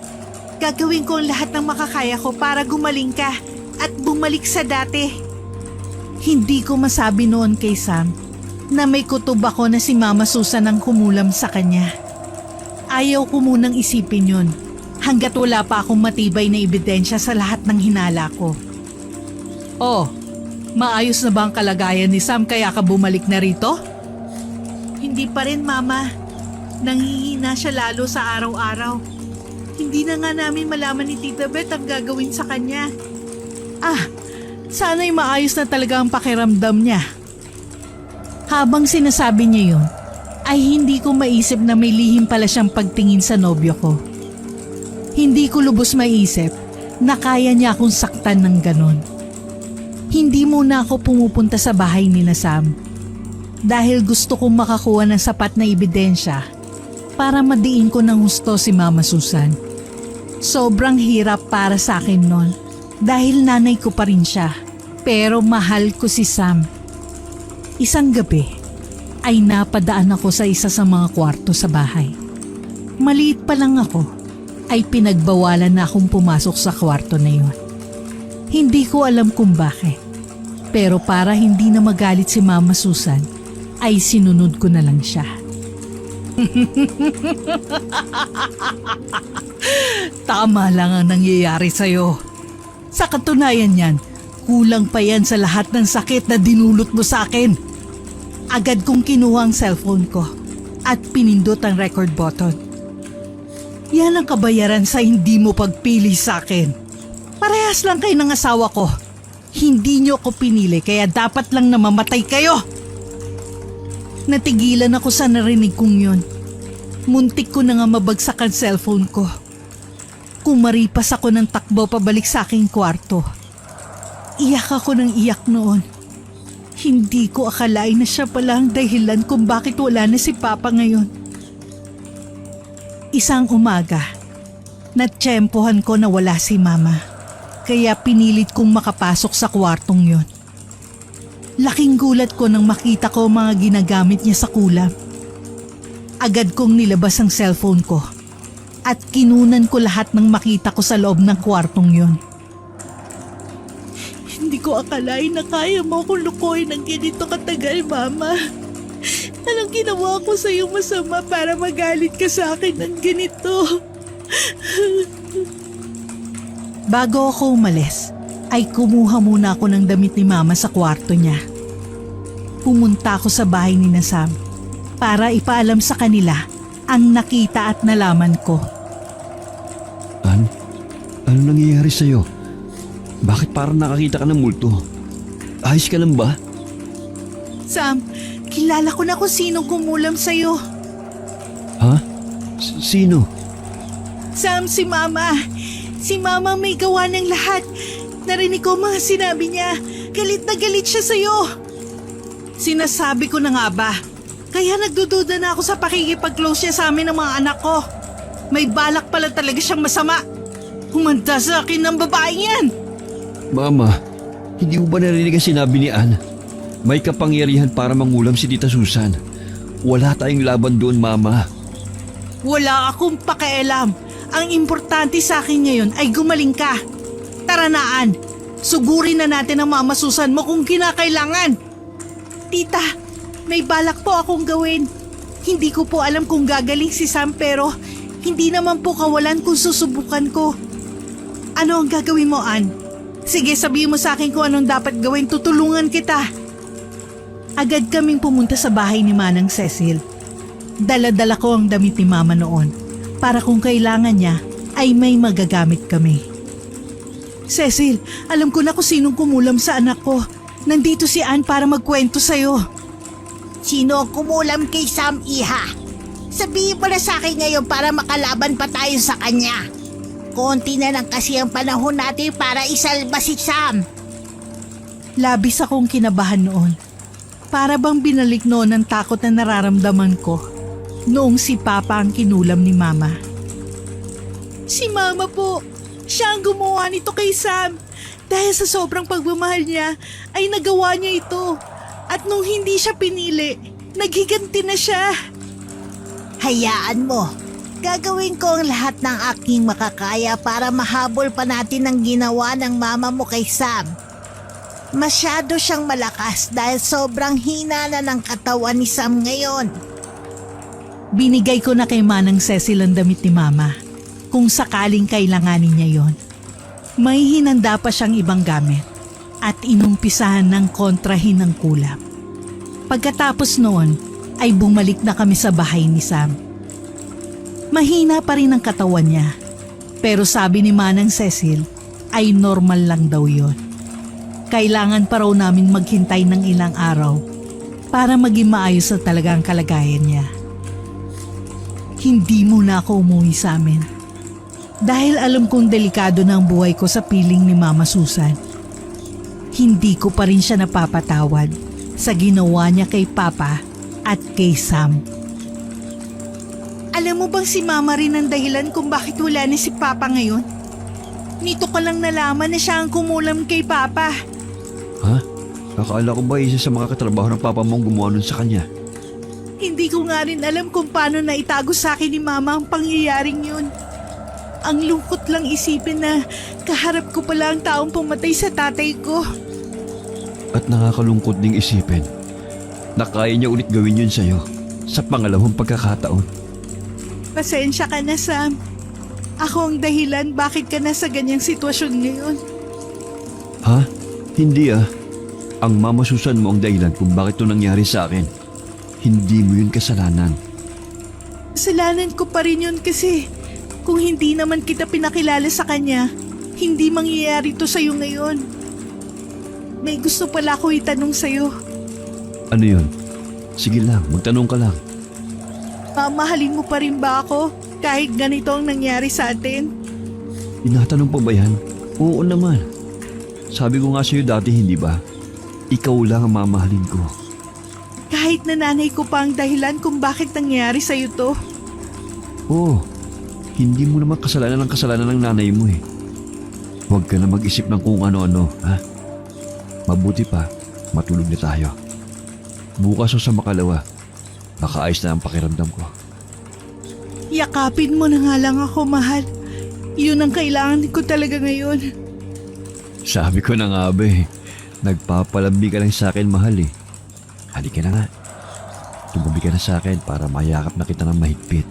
Gagawin ko ang lahat ng makakaya ko para gumaling ka at bumalik sa dati. Hindi ko masabi noon kay Sam na may kutob ako na si Mama Susan ang kumulam sa kanya. Ayaw ko munang isipin yun hanggat wala pa akong matibay na ebidensya sa lahat ng hinala ko. Oh, maayos na ba ang kalagayan ni Sam kaya ka bumalik na rito? Hindi pa rin, Mama. Nanghihina siya lalo sa araw-araw. Hindi na nga namin malaman ni Tita Beth ang gagawin sa kanya. Sana'y maayos na talaga ang pakiramdam niya. Habang sinasabi niya yun, ay hindi ko maisip na may lihim pala siyang pagtingin sa nobyo ko. Hindi ko lubos maisip na kaya niya akong saktan ng ganon. Hindi muna ako pumupunta sa bahay ni na Sam dahil gusto kong makakuha ng sapat na ebidensya para madiin ko ng husto si Mama Susan. Sobrang hirap para sa akin nun dahil nanay ko pa rin siya. Pero mahal ko si Sam. Isang gabi ay napadaan ako sa isa sa mga kwarto sa bahay. Maliit pa lang ako ay pinagbawalan na akong pumasok sa kwarto na yun. Hindi ko alam kung bakit. Pero para hindi na magalit si Mama Susan ay sinunod ko na lang siya. Tama lang ang nangyayari sa'yo. Sa katunayan yan, kulang pa yan sa lahat ng sakit na dinulot mo sa akin. Agad kong kinuha ang cellphone ko at pinindot ang record button. Yan ang kabayaran sa hindi mo pagpili sa akin. Parehas lang kayo ng asawa ko. Hindi niyo ako pinili kaya dapat lang na mamatay kayo. Natigilan ako sa narinig kong yun. Muntik ko na nga mabagsak ang cellphone ko. Kumaripas ako ng takbo pabalik sa aking kwarto. Iyak ako ng iyak noon. Hindi ko akalain na siya pala ang dahilan kung bakit wala na si Papa ngayon. Isang umaga, natsyempohan ko na wala si Mama. Kaya pinilit kong makapasok sa kwartong yon. Laking gulat ko nang makita ko ang mga ginagamit niya sa kulam. Agad kong nilabas ang cellphone ko at kinunan ko lahat ng makita ko sa loob ng kwartong yon. Hindi ko akalain na kaya mo akong lukoy ng ganito katagal, Mama. Anong ginawa ko sa iyo masama para magalit ka sa akin ng ganito? Bago ako umalis, ay kumuha muna ako ng damit ni Mama sa kwarto niya. Pumunta ako sa bahay ni Sam para ipaalam sa kanila ang nakita at nalaman ko. Ano nangyayari sa'yo? Bakit parang nakakita ka ng multo? Ayos ka lang ba? Sam, kilala ko na kung sinong kumulam sa'yo. Ha? Sino? Sam, si Mama. Si Mama may gawa ng lahat. Narinig ko mga sinabi niya. Galit na galit siya sa'yo. Sinasabi ko na nga ba? Kaya nagdududa na ako sa pakikipag-close niya sa amin ng mga anak ko. May balak pala talaga siyang masama. Humanda sa akin ng babaeng yan. Mama, hindi mo ba narinig ang sinabi ni Ann? May kapangyarihan para mangulam si Tita Susan. Wala tayong laban doon, Mama. Wala akong pakialam. Ang importante sa akin ngayon ay gumaling ka. Tara na, Ann. Sugurin na natin ang Mama Susan mo kung kinakailangan. Tita, may balak po akong gawin. Hindi ko po alam kung gagaling si Sam pero hindi naman po kawalan kung susubukan ko. Ano ang gagawin mo, Ann? Sige, sabihin mo sa akin kung anong dapat gawin. Tutulungan kita. Agad kaming pumunta sa bahay ni Manang Cecil. Dala-dala ko ang damit ni Mama noon para kung kailangan niya ay may magagamit kami. Cecil, alam ko na kung sinong kumulam sa anak ko. Nandito si Ann para magkwento sa'yo. Sino ang kumulam kay Sam, Iha? Sabihin mo na sa akin ngayon para makalaban pa tayo sa kanya. Konti na lang kasi ang panahon natin para isalba si Sam. Labis akong kinabahan noon. Para bang binalik noon ang takot na nararamdaman ko noong si Papa ang kinulam ni Mama. Si Mama po, siya ang gumawa nito kay Sam. Dahil sa sobrang pagmamahal niya ay nagawa niya ito. At nung hindi siya pinili, naghiganti na siya. Hayaan mo. Gagawin ko ang lahat ng aking makakaya para mahabol pa natin ang ginawa ng mama mo kay Sam. Masyado siyang malakas dahil sobrang hina na ng katawan ni Sam ngayon. Binigay ko na kay Manang Cecil ang damit ni Mama kung sakaling kailanganin niya yon. May hinanda pa siyang ibang gamit at inumpisahan ng kontrahin ng kulam. Pagkatapos noon ay bumalik na kami sa bahay ni Sam. Mahina pa rin ang katawan niya pero sabi ni Manang Cecil ay normal lang daw yon. Kailangan pa raw namin maghintay ng ilang araw para maging maayos na talaga ang kalagayan niya. Hindi muna ako umuwi sa amin dahil alam kong delikado na ang buhay ko sa piling ni Mama Susan. Hindi ko pa rin siya napapatawad sa ginawa niya kay Papa at kay Sam. Alam mo bang si Mama rin ang dahilan kung bakit wala na si Papa ngayon? Nito ko lang nalaman na siya ang kumulam kay Papa. Ha? Akala ko ba isa sa mga katrabaho ng Papa mo ang gumawa nun sa kanya? Hindi ko nga rin alam kung paano naitago sa akin ni Mama ang pangyayaring yun. Ang lungkot lang isipin na kaharap ko pala ang taong pumatay sa tatay ko. At nakakalungkot ding isipin na kaya niya ulit gawin yun sa'yo sa pangalawang pagkakataon. Pasensya ka na, Sam. Ako ang dahilan bakit ka nasa ganyang sitwasyon ngayon. Ha? Hindi ah. Ang Mama Susan mo ang dahilan kung bakit ito nangyari sa akin. Hindi mo yun kasalanan. Kasalanan ko pa rin yun kasi kung hindi naman kita pinakilala sa kanya, hindi mangyayari to sa'yo ngayon. May gusto pala ako itanong sa'yo. Ano yun? Sige lang, magtanong ka lang. Mamahalin mo pa rin ba ako kahit ganito ang nangyari sa atin? Tinatanong pa ba yan? Oo naman. Sabi ko nga sa'yo dati, hindi ba? Ikaw lang ang mamahalin ko. Kahit nanay ko pa ang dahilan kung bakit nangyari sa'yo to. Oo. Hindi mo naman kasalanan ng kasalanan ng nanay mo eh. Huwag ka na mag-isip ng kung ano-ano, ha? Mabuti pa, Matulog na tayo. Bukas o sa makalawa, baka ayos na ang pakiramdam ko. Yakapin mo na nga lang ako, mahal. Yun ang kailangan ko talaga ngayon. Sabi ko na nga ba eh, nagpapalambi ka lang sa akin, mahal eh. Halika na nga. Tumabi ka na sa akin para mayakap na kita ng mahigpit.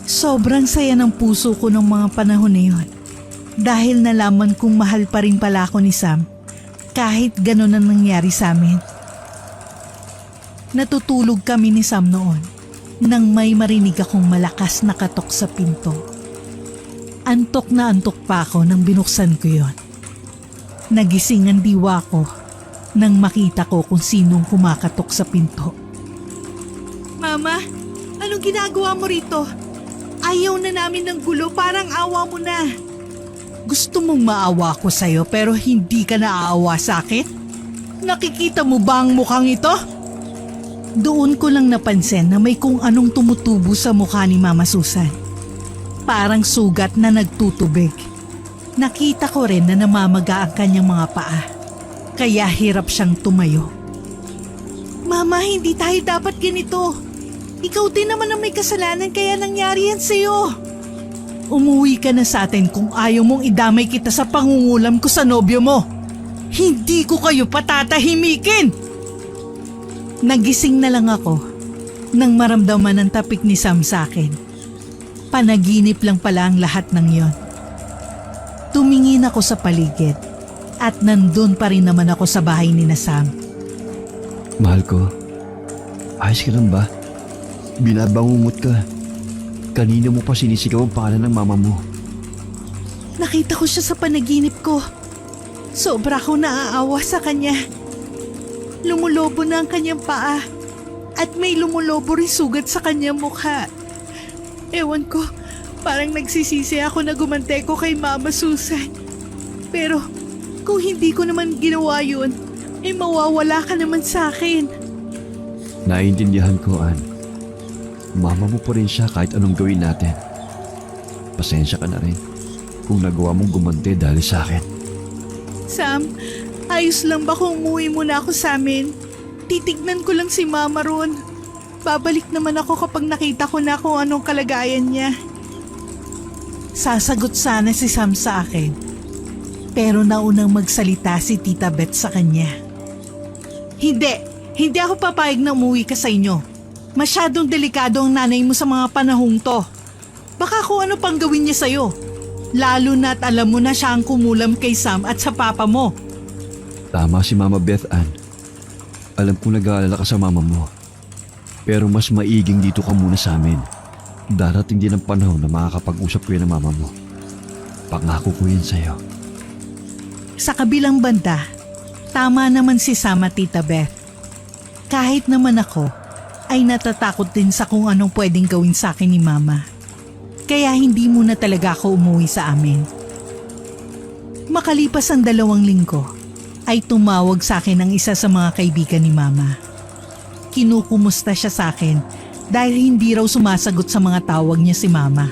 Sobrang saya ng puso ko ng mga panahon na yun. Dahil nalaman kong mahal pa rin pala ako ni Sam kahit gano'n ang nangyari sa amin. Natutulog kami ni Sam noon nang may marinig akong malakas na katok sa pinto. Antok na antok pa ako nang binuksan ko yon. Nagising ang diwa ko nang makita ko kung sinong kumakatok sa pinto. Mama, anong ginagawa mo rito? Ayaw na namin ng gulo, parang awa mo na. Gusto mong maawa ko sa'yo pero hindi ka naaawa sa akin? Nakikita mo ba ang mukhang ito? Doon ko lang napansin na may kung anong tumutubo sa mukha ni Mama Susan. Parang sugat na nagtutubig. Nakita ko rin na namamaga ang kanyang mga paa. Kaya hirap siyang tumayo. Mama, hindi tayo dapat ganito. Ikaw din naman ang may kasalanan kaya nangyari yan sa'yo. Umuwi ka na sa atin kung ayaw mong idamay kita sa pangungulam ko sa nobyo mo. Hindi ko kayo patatahimikin! Nagising na lang ako nang maramdaman ang tapik ni Sam sa akin. Panaginip lang pala ang lahat ng yon. Tumingin ako sa paligid at nandun pa rin naman ako sa bahay ni na Sam. Mahal ko, ayos ka lang ba? Binabangungot ka. Kanina mo pa sinisigaw ang pangalan ng mama mo. Nakita ko siya sa panaginip ko. Sobra ko naaawa sa kanya. Lumulobo na ang kanyang paa at may lumulobo rin sugat sa kanyang mukha. Ewan ko, parang nagsisisi ako na gumante ko kay Mama Susan. Pero kung hindi ko naman ginawa yun, ay mawawala ka naman sa akin. Naiintindihan ko, Ann. Mama mo pa rin siya kahit anong gawin natin. Pasensya ka na rin kung nagawa mong gumante dahil sa akin. Sam, ayos lang ba kung umuwi muna ako sa amin? Titignan ko lang si Mama ron. Babalik naman ako kapag nakita ko na kung anong kalagayan niya. Sasagot sana si Sam sa akin. Pero naunang magsalita si Tita Beth sa kanya. Hindi ako papayag na umuwi ka sa inyo. Masyadong delikado ang nanay mo sa mga panahong to. Baka kung ano pang gawin niya sa'yo. Lalo na't alam mo na siya ang kumulam kay Sam at sa papa mo. Tama si Mama Beth Ann. Alam kong nag-aalala ka sa mama mo. Pero mas maiging dito ka muna sa amin. Darating din ang panahon na makakapag-usap ko yan ng mama mo. Pangako ko yan sa'yo. Sa kabilang banda, tama naman si Sam at Tita Beth. Kahit naman ako, ay natatakot din sa kung anong pwedeng gawin sa akin ni Mama. Kaya hindi muna talaga ako umuwi sa amin. Makalipas ang 2 linggo, ay tumawag sa akin ang isa sa mga kaibigan ni Mama. Kinukumusta siya sa akin dahil hindi raw sumasagot sa mga tawag niya si Mama.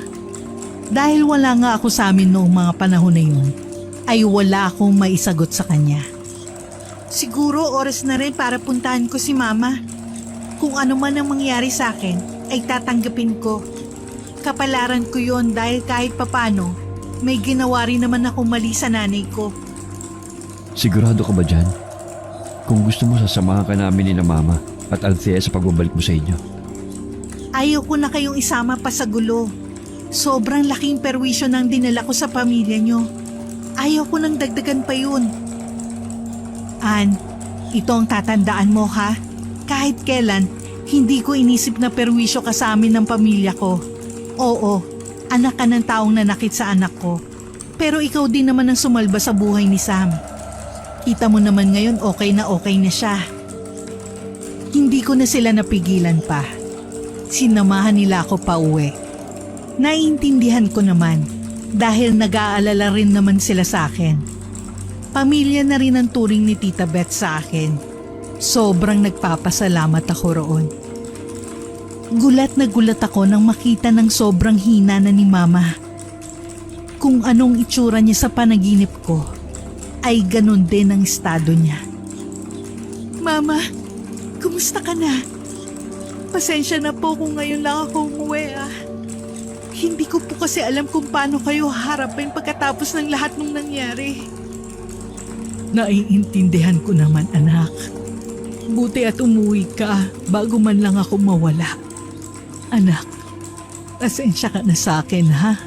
Dahil wala nga ako sa amin noong mga panahon na yun, ay wala akong maisagot sa kanya. Siguro oras na rin para puntahan ko si Mama. Kung ano man ang mangyari sa akin, ay tatanggapin ko. Kapalaran ko yon dahil kahit papano, may ginawa rin naman ako mali sa nanay ko. Sigurado ka ba dyan? Kung gusto mo, sasamahan ka namin ni na Mama at Althea sa pagbabalik mo sa inyo. Ayaw ko na kayong isama pa sa gulo. Sobrang laking perwisyo ng dinala ko sa pamilya nyo. Ayaw ko nang dagdagan pa yun. Ann, ito ang tatandaan mo ha. Kahit kailan, hindi ko inisip na perwisyo ka sa amin ng pamilya ko. Oo, anak ka ng taong nanakit sa anak ko. Pero ikaw din naman ang sumalba sa buhay ni Sam. Kita mo naman ngayon okay na siya. Hindi ko na sila napigilan pa. Sinamahan nila ako pa uwi. Naiintindihan ko naman dahil nag-aalala rin naman sila sa akin. Pamilya na rin ang turing ni Tita Beth sa akin. Sobrang nagpapasalamat ako roon. Gulat na gulat ako nang makita ng sobrang hina na ni Mama. Kung anong itsura niya sa panaginip ko, ay ganun din ang estado niya. Mama, kumusta ka na? Pasensya na po kung ngayon lang ako umuwi Hindi ko po kasi alam kung paano kayo harapin pagkatapos ng lahat ng nangyari. Naiintindihan ko naman, anak. Buti at umuwi ka bago man lang ako mawala. Anak, pasensya ka na sa akin, ha?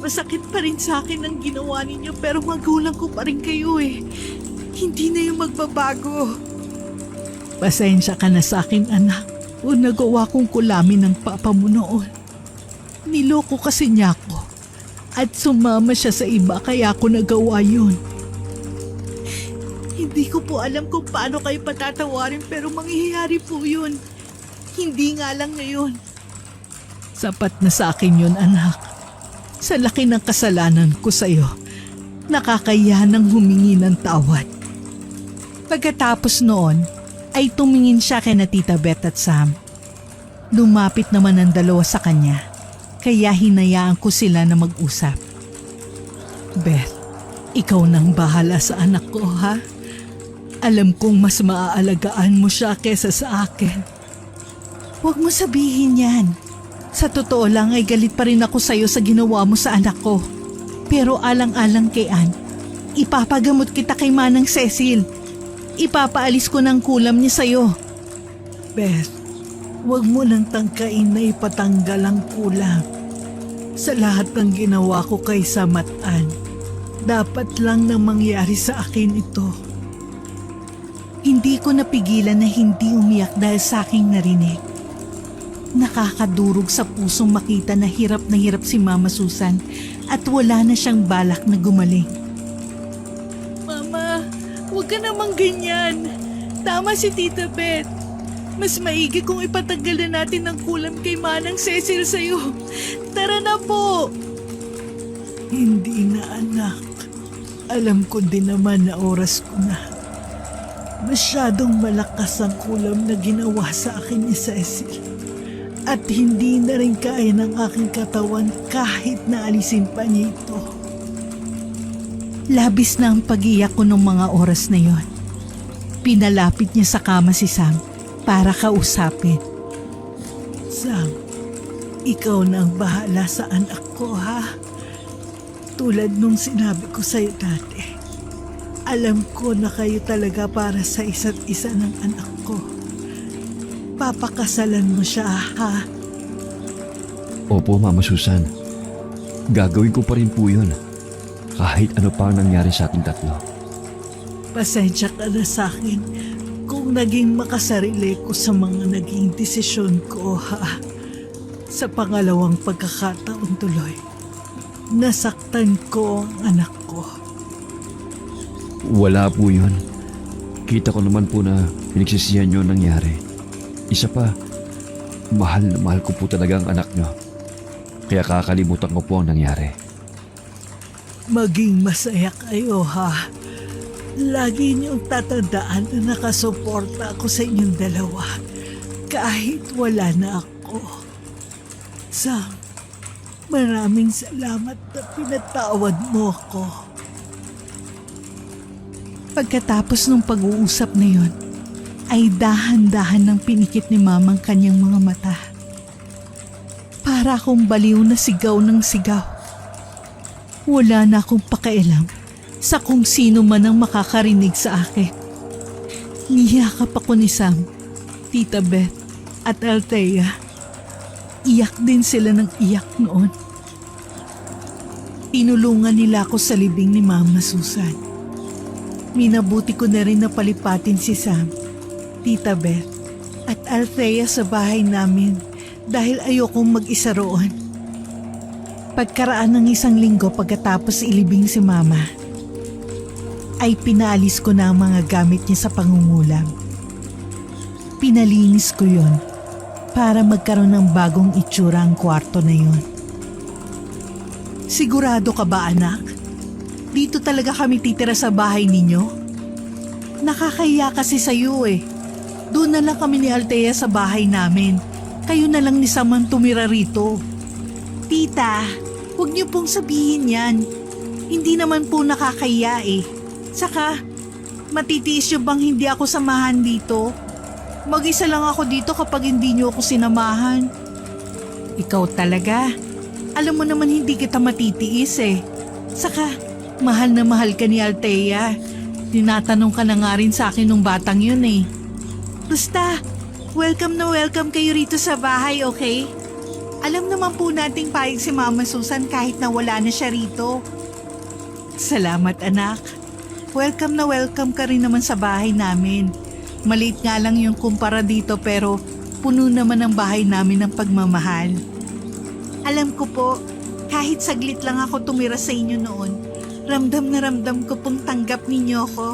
Masakit pa rin sa akin ang ginawa ninyo pero magulang ko pa rin kayo Hindi na yung magbabago. Pasensya ka na sa akin, anak. O nagawa kong kulamin ng papa mo noon. Niloko kasi niya ako. At sumama siya sa iba kaya ako nagawa yun. Hindi ko po alam kung paano kayo patatawarin pero mangyayari po yun. Hindi nga lang ngayon. Sapat na sa akin yun, anak. Sa laki ng kasalanan ko sa'yo, nakakaya ng humingi ng tawad. Pagkatapos noon, ay tumingin siya kay na Tita Beth at Sam. Lumapit naman ang dalawa sa kanya, kaya hinayaan ko sila na mag-usap. Beth, ikaw nang bahala sa anak ko, ha? Alam kong mas maaalagaan mo siya kesa sa akin. Huwag mo sabihin yan. Sa totoo lang ay galit pa rin ako sa'yo sa ginawa mo sa anak ko. Pero alang-alang kay Ann, ipapagamot kita kay Manang Cecil. Ipapaalis ko ng kulam niya sa'yo. Beth, huwag mo nang tangkain na ipatanggal ang kulam. Sa lahat ng ginawa ko kay Sam at Ann, dapat lang nang mangyari sa akin ito. Hindi ko napigilan na hindi umiyak dahil sa aking narinig. Nakakadurog sa pusong makita na hirap si Mama Susan at wala na siyang balak na gumaling. Mama, huwag ka namang ganyan. Tama si Tita Beth. Mas maigi kung ipatanggal na natin ang kulam kay Manang Cecil sa'yo. Tara na po! Hindi na, anak. Alam ko din naman na oras ko na. Masyadong malakas ang kulam na ginawa sa akin ni Cecil. At hindi na rin kaya ng aking katawan kahit na alisin pa niya ito. Labis na ang pag-iyak ko nung mga oras na yon. Pinalapit niya sa kama si Sam para kausapin. Sam, ikaw na ang bahala sa anak ko, ha? Tulad nung sinabi ko sa'yo dati. Alam ko na kayo talaga para sa isa't isa ng anak ko. Papakasalan mo siya, ha? Opo, Mama Susan. Gagawin ko pa rin po yun. Kahit ano pa ang nangyari sa ating tatlo. Pasensya ka na sa akin kung naging makasarili ko sa mga naging desisyon ko, ha? Sa pangalawang pagkakataon tuloy, nasaktan ko ang anak ko. Wala po yun. Kita ko naman po na pinagsisihan nyo ang nangyari. Isa pa, mahal na mahal ko po talaga ang anak nyo. Kaya kakalimutan ko po ang nangyari. Maging masaya kayo, ha? Lagi niyong tatandaan na nakasuporta ako sa inyong dalawa kahit wala na ako. Sam, maraming salamat na pinatawad mo ako. Pagkatapos ng pag-uusap na yon, ay dahan-dahan ng pinikit ni Mama ang kanyang mga mata. Para akong baliw na sigaw ng sigaw. Wala na akong pakialam sa kung sino man ang makakarinig sa akin. Niyakap ako ni Sam, Tita Beth at Althea. Iyak din sila ng iyak noon. Tinulungan nila ako sa libing ni Mama Susan. Minabuti ko na rin na palipatin si Sam, Tita Beth at Althea sa bahay namin dahil ayokong mag-isa roon. Pagkaraan ng 1 linggo pagkatapos ilibing si Mama, ay pinaalis ko na ang mga gamit niya sa pangungulam. Pinalinis ko yon para magkaroon ng bagong itsura ang kwarto na yon. Sigurado ka ba, anak? Dito talaga kami titira sa bahay ninyo? Nakakahiya kasi sa'yo eh. Doon na lang kami ni Althea sa bahay namin. Kayo na lang ni Sam ang tumira rito. Tita, huwag niyo pong sabihin yan. Hindi naman po nakakahiya eh. Saka, Matitiis niyo bang hindi ako samahan dito? Mag-isa lang ako dito kapag hindi niyo ako sinamahan. Ikaw talaga. Alam mo naman hindi kita matitiis eh. Saka, mahal na mahal ka ni Althea. Tinatanong ka na nga rin sa akin nung batang yun eh. Basta, welcome na welcome kayo rito sa bahay, okay? Alam naman po nating payag si Mama Susan kahit na wala na siya rito. Salamat anak. Welcome na welcome ka rin naman sa bahay namin. Maliit nga lang yung kumpara dito pero puno naman ang bahay namin ng pagmamahal. Alam ko po, kahit saglit lang ako tumira sa inyo noon, ramdam na ramdam ko pong tanggap ninyo ako.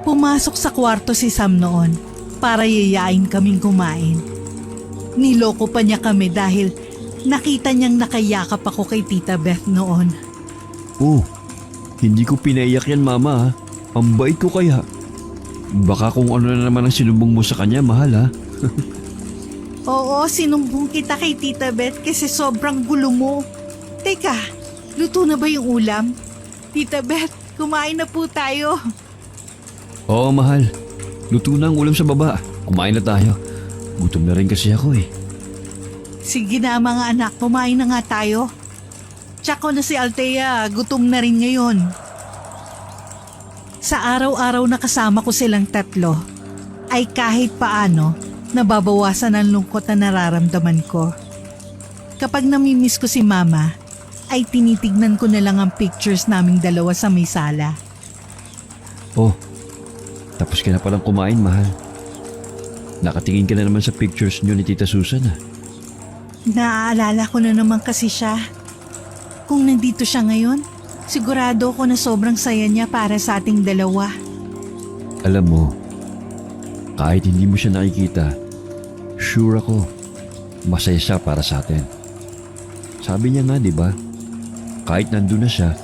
Pumasok sa kwarto si Sam noon para yayain kaming kumain. Niloko pa niya kami dahil nakita niyang nakayakap ako kay Tita Beth noon. Oh, hindi ko pinaiyak yan mama ha. Ang bait ko kaya. Baka kung ano na naman ang sinumbong mo sa kanya, mahal ha. Oo, sinumbong kita kay Tita Beth kasi sobrang gulo mo. Teka, luto na ba yung ulam? Tita Beth, kumain na po tayo. Oo mahal, luto na ang ulam sa baba. Kumain na tayo. Gutom na rin kasi ako eh. Sige na mga anak, kumain na nga tayo. Tsaka na si Althea, gutom na rin ngayon. Sa araw-araw na kasama ko silang tatlo, ay kahit paano, nababawasan ang lungkot na nararamdaman ko. Kapag namimiss ko si Mama, ay tinitignan ko na lang ang pictures naming dalawa sa may sala. Oh, tapos ka na palang kumain mahal. Nakatingin ka na naman sa pictures niyo ni Tita Susan ah. Naaalala ko na naman kasi siya. Kung nandito siya ngayon, sigurado ko na sobrang saya niya para sa ating dalawa. Alam mo, kahit hindi mo siya nakikita, sure ako, masaya siya para sa atin. Sabi niya nga, di ba? Kahit nandun na siya,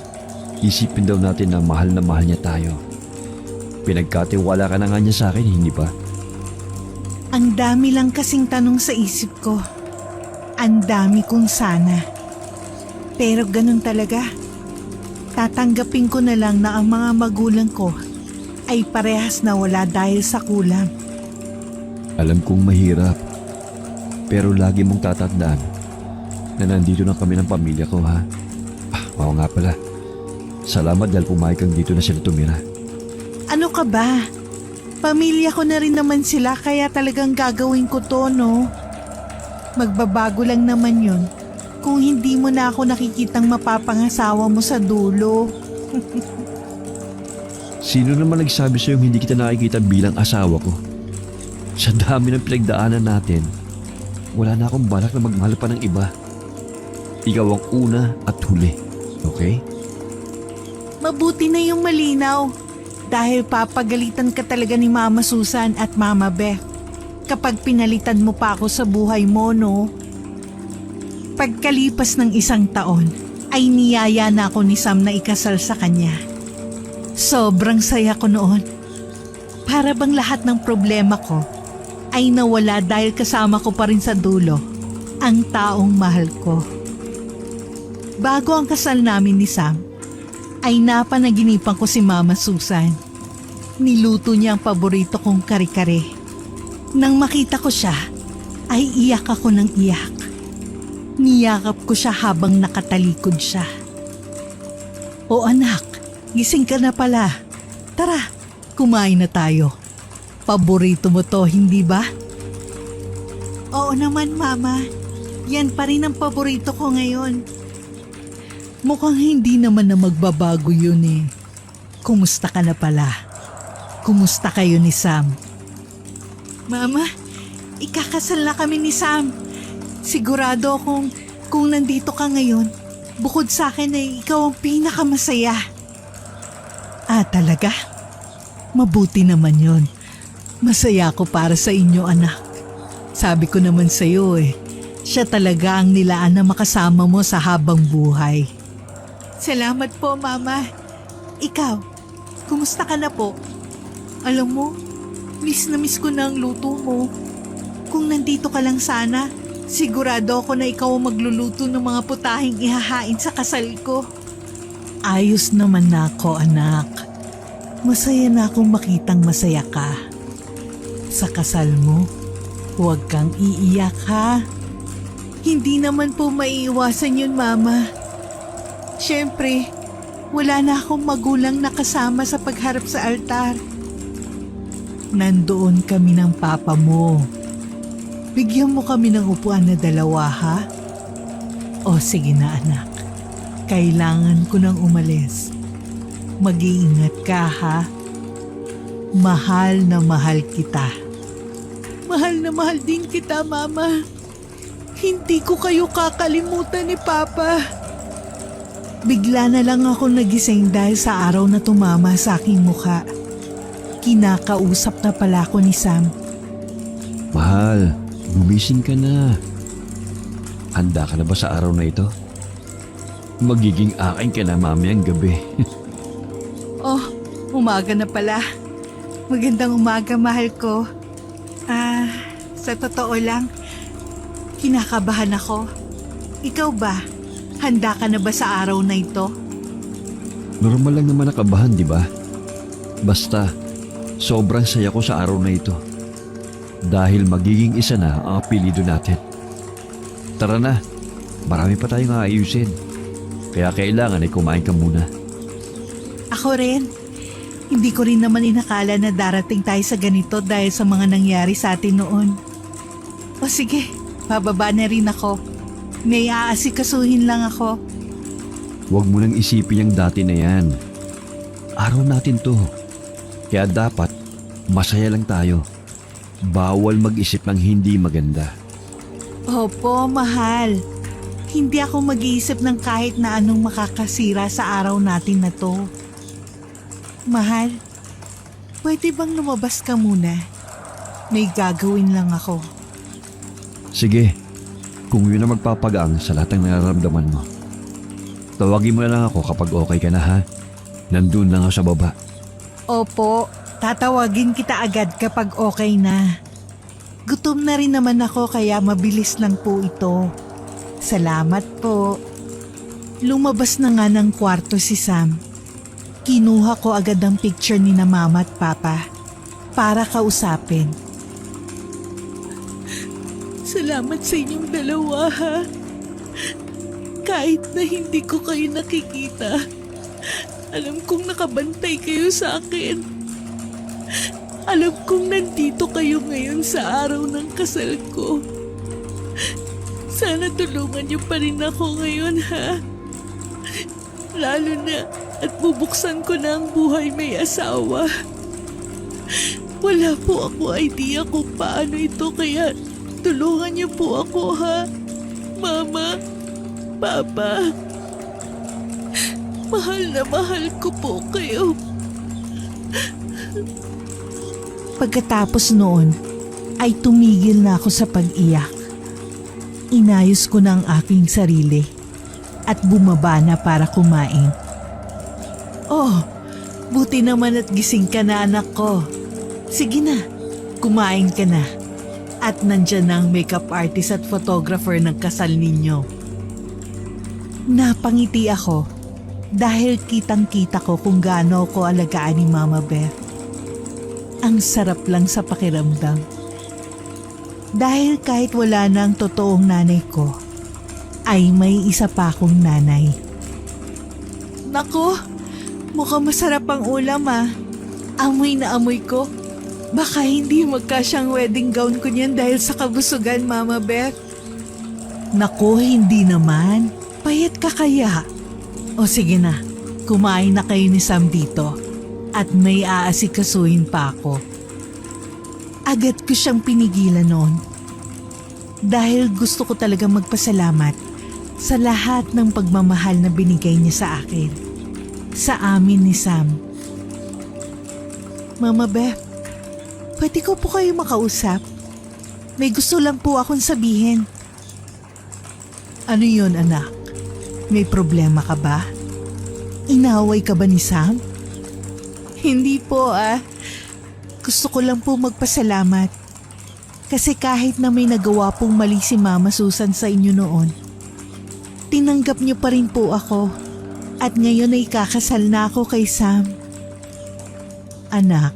isipin daw natin na mahal niya tayo. Pinagkatiwala ka na nga niya sa akin, hindi ba? Ang dami lang kasing tanong sa isip ko. Ang dami kong sana. Pero ganun talaga. Tatanggapin ko na lang na ang mga magulang ko ay parehas na wala dahil sa kulang. Alam kong mahirap, pero lagi mong tatandaan na nandito na kami ng pamilya ko ha. Oo nga pala, salamat dahil pumayag kang dito na sila tumira. Ano ka ba? Pamilya ko na rin naman sila kaya talagang gagawin ko to, no? Magbabago lang naman yun kung hindi mo na ako nakikitang mapapangasawa mo sa dulo. Sino naman nagsabi sa'yo hindi kita nakikita bilang asawa ko? Sa dami ng pinagdaanan natin, wala na akong balak na magmahal pa ng iba. Ikaw ang una at huli, okay? Mabuti na yung malinaw dahil papagalitan ka talaga ni Mama Susan at Mama Beth kapag pinalitan mo pa ako sa buhay mo, no? Pagkalipas ng 1 taon, ay niyaya na ako ni Sam na ikasal sa kanya. Sobrang saya ko noon. Para bang lahat ng problema ko ay nawala dahil kasama ko pa rin sa dulo ang taong mahal ko. Bago ang kasal namin ni Sam, ay napanaginipan ko si Mama Susan. Niluto niya ang paborito kong kare-kare. Nang makita ko siya, ay iyak ako ng iyak. Niyakap ko siya habang nakatalikod siya. O anak, gising ka na pala. Tara, kumain na tayo. Paborito mo to, hindi ba? Oo naman, Mama. Yan pa rin ang paborito ko ngayon. Mukhang hindi naman na magbabago yun eh. Kumusta ka na pala? Kumusta kayo ni Sam? Mama, ikakasal na kami ni Sam. Sigurado akong kung nandito ka ngayon, bukod sa akin ay ikaw ang pinakamasaya. Ah, talaga? Mabuti naman yon. Masaya ako para sa inyo, anak. Sabi ko naman sa iyo eh, siya talaga ang nilaan na makasama mo sa habang buhay. Salamat po, Mama. Ikaw, kumusta ka na po? Alam mo, miss na miss ko na ang luto mo. Kung nandito ka lang sana, sigurado ako na ikaw ang magluluto ng mga putahing ihahain sa kasal ko. Ayos naman na ako, anak. Masaya na akong makitang masaya ka. Sa kasal mo, huwag kang iiyak ha. Hindi naman po maiiwasan yun, Mama. Siyempre, wala na akong magulang na kasama sa pagharap sa altar. Nandoon kami ng papa mo. Bigyan mo kami ng upuan na 2 ha? O sige na anak, kailangan ko nang umalis. Mag-iingat ka ha? Mahal na mahal kita. Mahal na mahal din kita, Mama. Hindi ko kayo kakalimutan ni Papa. Bigla na lang ako nagising dahil sa araw na tumama sa aking mukha. Kinakausap na pala ako ni Sam. Mahal, gumising ka na. Handa ka na ba sa araw na ito? Magiging akin ka na mamayang gabi. Oh, umaga na pala. Magandang umaga, mahal ko. Sa totoo lang, kinakabahan ako. Ikaw ba? Handa ka na ba sa araw na ito? Normal lang naman nakabahan, di ba? Basta, sobrang saya ko sa araw na ito. Dahil magiging isa na ang apelido natin. Tara na, marami pa tayong aayusin. Kaya kailangan ay kumain ka muna. Ako rin. Hindi ko rin naman inakala na darating tayo sa ganito dahil sa mga nangyari sa atin noon. O sige, bababa na rin ako. May aasikasuhin lang ako. Huwag mo nang isipin yung dati na yan. Araw natin to. Kaya dapat, masaya lang tayo. Bawal mag-isip ng hindi maganda. Opo, mahal. Hindi ako mag-iisip ng kahit na anong makakasira sa araw natin na to. Mahal, pwede bang lumabas ka muna? May gagawin lang ako. Sige, kung yun ang magpapagaan sa lahat ng nararamdaman mo. Tawagin mo na lang ako kapag okay ka na ha. Nandun lang ako sa baba. Opo, tatawagin kita agad kapag okay na. Gutom na rin naman ako kaya mabilis lang po ito. Salamat po. Lumabas na nga ng kwarto si Sam. Kinuha ko agad ang picture ni na Mama at Papa para kausapin. Salamat sa inyong dalawa ha. Kahit na hindi ko kayo nakikita, alam kong nakabantay kayo sa akin. Alam kong nandito kayo ngayon sa araw ng kasal ko. Sana tulungan niyo pa rin ako ngayon ha. Lalo na at bubuksan ko na ang buhay may asawa. Wala po ako idea kung paano ito kaya tulungan niyo po ako ha. Mama, Papa, mahal na mahal ko po kayo. Pagkatapos noon ay tumigil na ako sa pag-iyak. Inayos ko na ang aking sarili at bumaba na para kumain. Oh, buti naman at gising ka na anak ko. Sige na, kumain ka na. At nandyan na ang makeup artist at photographer ng kasal ninyo. Napangiti ako dahil kitang-kita ko kung gaano ko alagaan ni Mama Beth. Ang sarap lang sa pakiramdam. Dahil kahit wala na ang totoong nanay ko, ay may isa pa akong nanay. Nako, mukhang masarap ang ulam ah. Amoy na amoy ko. Baka hindi magkasyang wedding gown ko niyan dahil sa kabusugan, Mama Beth. Nako, hindi naman. Payat ka kaya? O sige na, kumain na kayo ni Sam dito. At may aasikasuhin pa ako. Agad ko siyang pinigilan noon. Dahil gusto ko talaga magpasalamat sa lahat ng pagmamahal na binigay niya sa akin. Sa amin ni Sam. Mama Beth, pwede ko po kayo makausap? May gusto lang po akong sabihin. Ano yun, anak? May problema ka ba? Inaway ka ba ni Sam? Hindi po ah. Gusto ko lang po magpasalamat. Kasi kahit na may nagawa pong mali si Mama Susan sa inyo noon, tinanggap niyo pa rin po ako. At ngayon ay kakasal na ako kay Sam. Anak,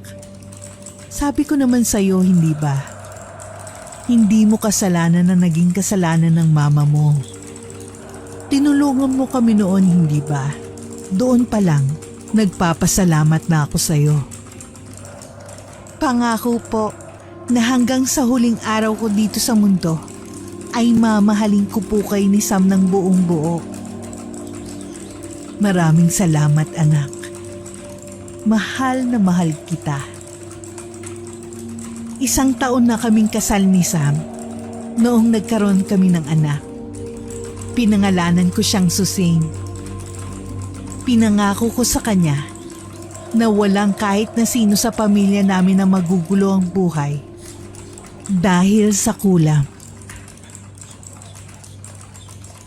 sabi ko naman sa'yo, hindi ba? Hindi mo kasalanan na naging kasalanan ng mama mo. Tinulungan mo kami noon, hindi ba? Doon pa lang, nagpapasalamat na ako sa'yo. Pangako po na hanggang sa huling araw ko dito sa mundo, ay mamahalin ko po kayo ni Sam ng buong buo. Maraming salamat, anak. Mahal na mahal kita. 1 taon na kaming kasal ni Sam noong nagkaroon kami ng anak. Pinangalanan ko siyang Susing. Pinangako ko sa kanya na walang kahit na sino sa pamilya namin na magugulo ang buhay dahil sa kulam